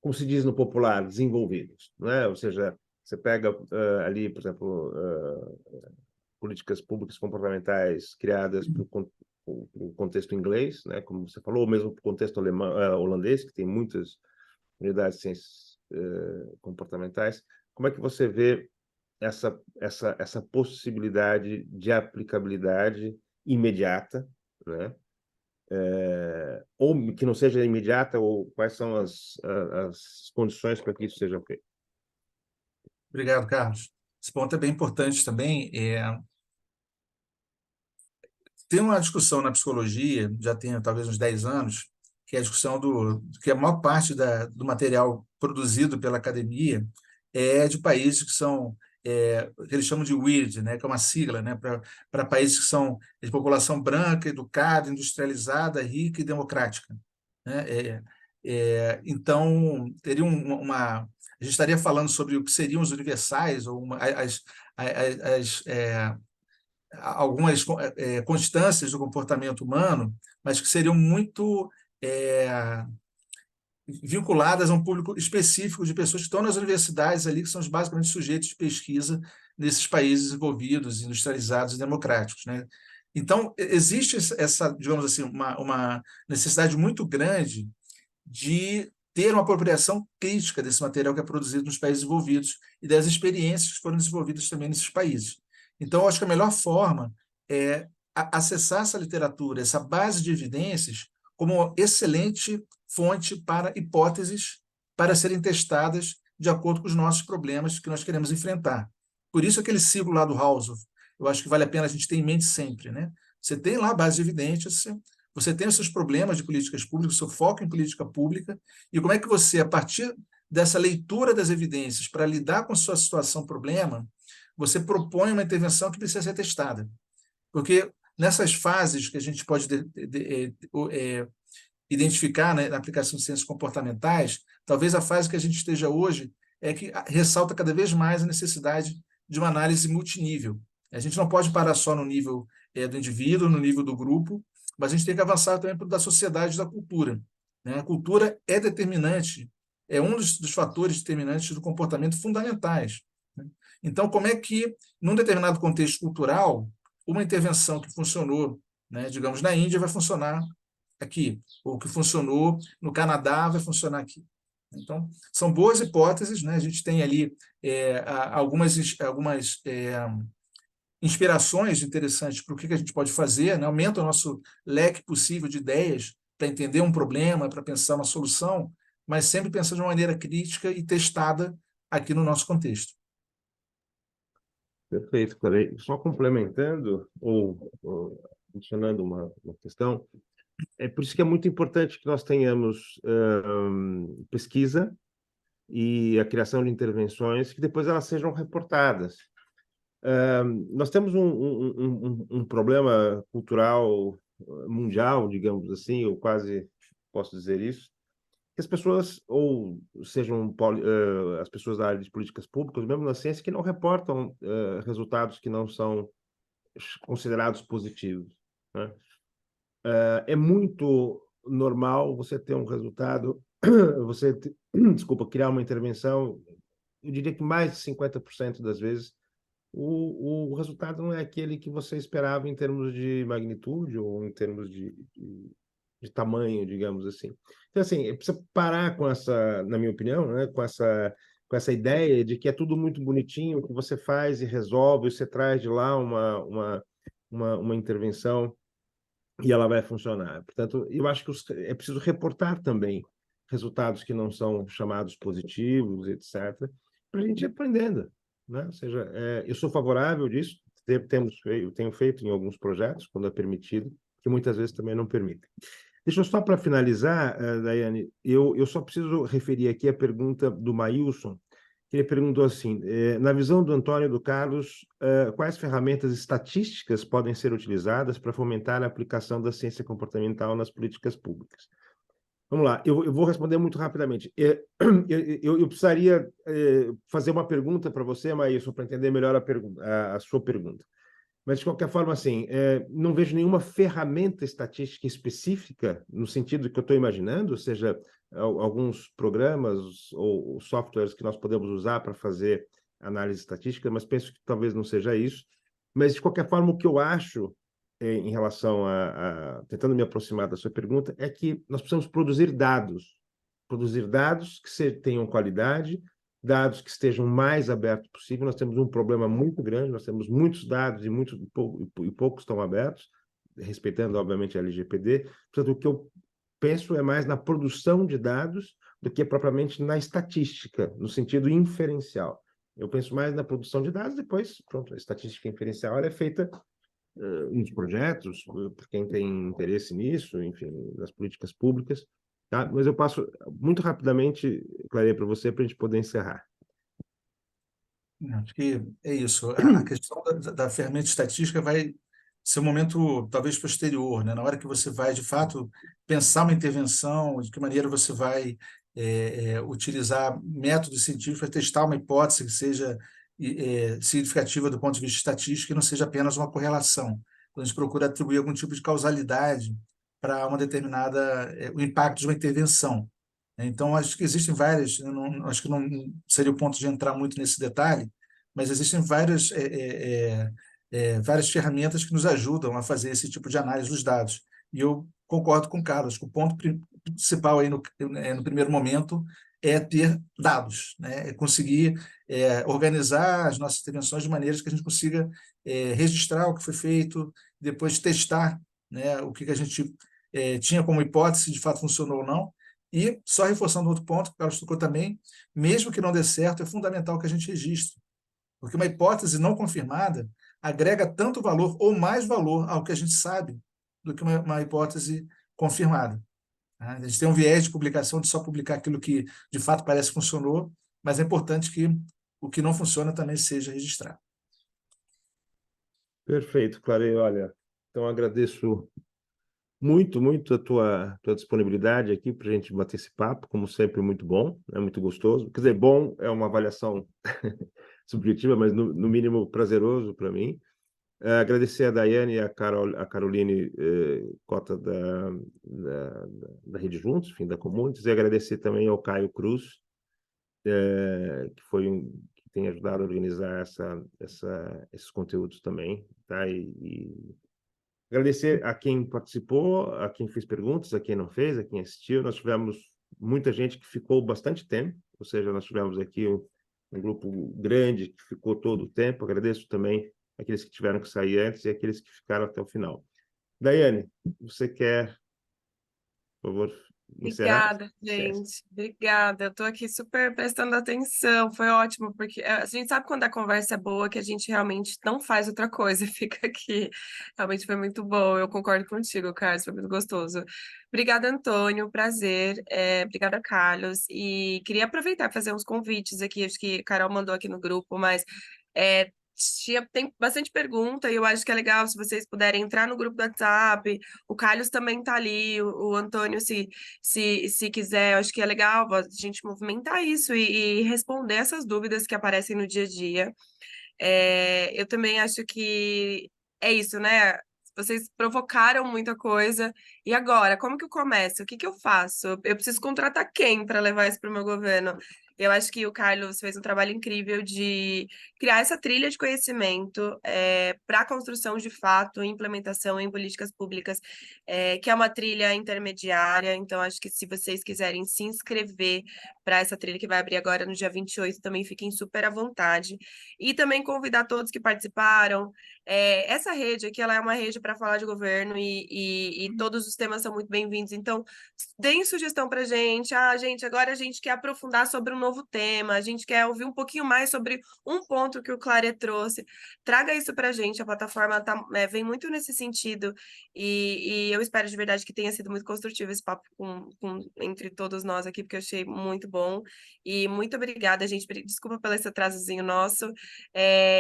como se diz no popular, desenvolvidos, né? Ou seja, você pega ali, por exemplo, políticas públicas comportamentais criadas para o contexto inglês, né? Como você falou, ou mesmo para o contexto holandês, que tem muitas unidades de ciências comportamentais. Como é que você vê essa possibilidade de aplicabilidade imediata, né? Ou que não seja imediata, ou quais são as condições para que isso seja feito? Obrigado, Carlos. Esse ponto é bem importante também. Tem uma discussão na psicologia, já tem talvez uns 10 anos, que é a discussão que a maior parte do material produzido pela academia é de países que são, que eles chamam de WIRD, né, que é uma sigla, né, para países que são de população branca, educada, industrializada, rica e democrática, né? Então, teria a gente estaria falando sobre o que seriam os universais, ou algumas constâncias do comportamento humano, mas que seriam muito vinculadas a um público específico de pessoas que estão nas universidades ali, que são basicamente sujeitos de pesquisa nesses países desenvolvidos, industrializados e democráticos, né? Então, existe essa, digamos assim, uma necessidade muito grande de ter uma apropriação crítica desse material que é produzido nos países desenvolvidos e das experiências que foram desenvolvidas também nesses países. Então, eu acho que a melhor forma é acessar essa literatura, essa base de evidências, como uma excelente fonte para hipóteses para serem testadas de acordo com os nossos problemas que nós queremos enfrentar. Por isso, aquele ciclo lá do Haushoff, eu acho que vale a pena a gente ter em mente sempre, né? Você tem lá a base de evidências, você tem os seus problemas de políticas públicas, o seu foco em política pública, e como é que você, a partir dessa leitura das evidências para lidar com a sua situação, problema, você propõe uma intervenção que precisa ser testada. Porque nessas fases que a gente pode identificar, né, na aplicação de ciências comportamentais, talvez a fase que a gente esteja hoje é que ressalta cada vez mais a necessidade de uma análise multinível. A gente não pode parar só no nível do indivíduo, no nível do grupo, mas a gente tem que avançar também para da sociedade e da cultura, né? A cultura é determinante, é um dos fatores determinantes do comportamento fundamentais, né? Então, como é que, num determinado contexto cultural, uma intervenção que funcionou, né, digamos, na Índia, vai funcionar aqui, ou que funcionou no Canadá, vai funcionar aqui. Então, são boas hipóteses, né? A gente tem ali algumas inspirações interessantes para o que a gente pode fazer, né? Aumenta o nosso leque possível de ideias para entender um problema, para pensar uma solução, mas sempre pensando de uma maneira crítica e testada aqui no nosso contexto. Perfeito, Clarei. Só complementando ou adicionando uma questão, é por isso que é muito importante que nós tenhamos pesquisa e a criação de intervenções que depois elas sejam reportadas. Nós temos um problema cultural mundial, digamos assim, eu quase posso dizer isso, que as pessoas, ou sejam as pessoas da área de políticas públicas, mesmo na ciência, que não reportam resultados que não são considerados positivos, né? É muito normal você ter um resultado, desculpa, criar uma intervenção, eu diria que mais de 50% das vezes o resultado não é aquele que você esperava em termos de magnitude ou em termos de tamanho, digamos assim. Então, assim, precisa parar com essa, na minha opinião, né, com essa ideia de que é tudo muito bonitinho, que você faz e resolve, você traz de lá uma intervenção e ela vai funcionar. Portanto, eu acho que é preciso reportar também resultados que não são chamados positivos, etc., para a gente ir aprendendo, né? Ou seja, eu sou favorável disso, eu tenho feito em alguns projetos, quando é permitido, que muitas vezes também não permitem. Deixa eu só para finalizar, Daiane, eu só preciso referir aqui a pergunta do Maílson, que ele perguntou assim, na visão do Antônio e do Carlos, quais ferramentas estatísticas podem ser utilizadas para fomentar a aplicação da ciência comportamental nas políticas públicas? Vamos lá, eu vou responder muito rapidamente. Eu precisaria fazer uma pergunta para você, Maílson, para entender melhor a sua pergunta. Mas, de qualquer forma, assim, não vejo nenhuma ferramenta estatística específica, no sentido que eu estou imaginando, ou seja, alguns programas ou softwares que nós podemos usar para fazer análise estatística, mas penso que talvez não seja isso. Mas, de qualquer forma, o que eu acho, em relação tentando me aproximar da sua pergunta, é que nós precisamos produzir dados que tenham qualidade, dados que estejam mais abertos possível. Nós temos um problema muito grande, nós temos muitos dados e poucos estão abertos, respeitando, obviamente, a LGPD. Portanto, o que eu penso é mais na produção de dados do que propriamente na estatística, no sentido inferencial. Eu penso mais na produção de dados, depois, pronto, a estatística inferencial ela é feita nos projetos, por quem tem interesse nisso, enfim, nas políticas públicas. Tá? Mas eu passo muito rapidamente, Clarei, para você, para a gente poder encerrar. Acho que é isso. A questão da ferramenta estatística vai ser um momento talvez posterior, né? Na hora que você vai, de fato, pensar uma intervenção, de que maneira você vai utilizar métodos científicos para testar uma hipótese que seja significativa do ponto de vista estatístico e não seja apenas uma correlação. Quando a gente procura atribuir algum tipo de causalidade para uma determinada, o impacto de uma intervenção. Então, acho que existem várias, acho que não seria o ponto de entrar muito nesse detalhe, mas existem várias ferramentas que nos ajudam a fazer esse tipo de análise dos dados. E eu concordo com o Carlos, que o ponto principal aí no primeiro momento é ter dados, né? É conseguir organizar as nossas intervenções de maneiras que a gente consiga registrar o que foi feito, depois testar, né, o que a gente tinha como hipótese, se de fato funcionou ou não. E, só reforçando outro ponto que o Carlos tocou também, mesmo que não dê certo, é fundamental que a gente registre, porque uma hipótese não confirmada agrega tanto valor ou mais valor ao que a gente sabe do que uma hipótese confirmada. A gente tem um viés de publicação de só publicar aquilo que de fato parece que funcionou, mas é importante que o que não funciona também seja registrado. Perfeito, Clarei. Olha, Então, agradeço muito, muito a tua disponibilidade aqui para a gente bater esse papo, como sempre, muito bom, é muito gostoso. Quer dizer, bom é uma avaliação subjetiva, mas no mínimo prazeroso para mim. Agradecer a Daiane e a Caroline Cota da Rede Juntos, enfim, da Comunitas, e agradecer também ao Caio Cruz, que que tem ajudado a organizar esses conteúdos também, tá? E agradecer a quem participou, a quem fez perguntas, a quem não fez, a quem assistiu. Nós tivemos muita gente que ficou bastante tempo, ou seja, nós tivemos aqui um grupo grande que ficou todo o tempo. Agradeço também aqueles que tiveram que sair antes e aqueles que ficaram até o final. Daiane, você quer, por favor, encerrar? Obrigada, gente. Obrigada. Eu tô aqui super prestando atenção. Foi ótimo, porque a gente sabe quando a conversa é boa, que a gente realmente não faz outra coisa, fica aqui. Realmente foi muito bom. Eu concordo contigo, Carlos, foi muito gostoso. Obrigada, Antônio. Prazer. Obrigada, Carlos. E queria aproveitar e fazer uns convites aqui. Acho que a Carol mandou aqui no grupo, mas é, tem bastante pergunta e eu acho que é legal se vocês puderem entrar no grupo do WhatsApp. O Carlos também tá ali, o Antônio, se quiser, eu acho que é legal a gente movimentar isso e responder essas dúvidas que aparecem no dia a dia. Eu também acho que é isso, né? Vocês provocaram muita coisa. E agora, como que eu começo? O que que eu faço? Eu preciso contratar quem para levar isso para o meu governo? Eu acho que o Carlos fez um trabalho incrível de criar essa trilha de conhecimento para a construção de fato e implementação em políticas públicas, que é uma trilha intermediária. Então, acho que se vocês quiserem se inscrever para essa trilha que vai abrir agora no dia 28, também fiquem super à vontade. E também convidar todos que participaram. Essa rede aqui, ela é uma rede para falar de governo e todos os temas são muito bem-vindos. Então, deem sugestão para a gente. Gente, agora a gente quer aprofundar sobre um novo tema, a gente quer ouvir um pouquinho mais sobre um ponto que o Clare trouxe. Traga isso para a gente, a plataforma vem muito nesse sentido e eu espero de verdade que tenha sido muito construtivo esse papo entre todos nós aqui, porque eu achei muito bom. E muito obrigada, gente. Desculpa pelo esse atrasozinho nosso.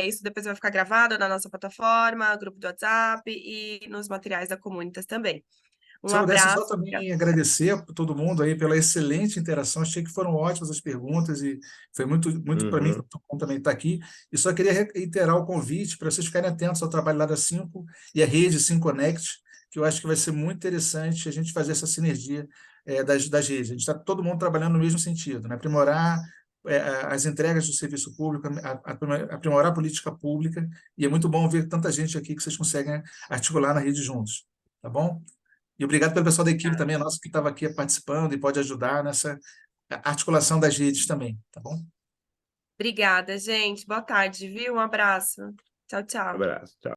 Isso depois vai ficar gravado na nossa plataforma, grupo do WhatsApp e nos materiais da Comunitas também. Um Se eu pudesse só abraço. também agradecer a todo mundo aí pela excelente interação, achei que foram ótimas as perguntas e foi muito, muito para mim, Uhum. muito bom também estar aqui. E só queria reiterar o convite para vocês ficarem atentos ao trabalho lá da Cinco e a rede Synconnect, que eu acho que vai ser muito interessante a gente fazer essa sinergia das redes. A gente está todo mundo trabalhando no mesmo sentido, né? Aprimorar as entregas do serviço público, aprimorar a política pública, e é muito bom ver tanta gente aqui que vocês conseguem articular na rede juntos, tá bom? E obrigado pelo pessoal da equipe também, nosso que estava aqui participando e pode ajudar nessa articulação das redes também, tá bom? Obrigada, gente. Boa tarde, viu? Um abraço. Tchau, Um tchau. abraço. Tchau.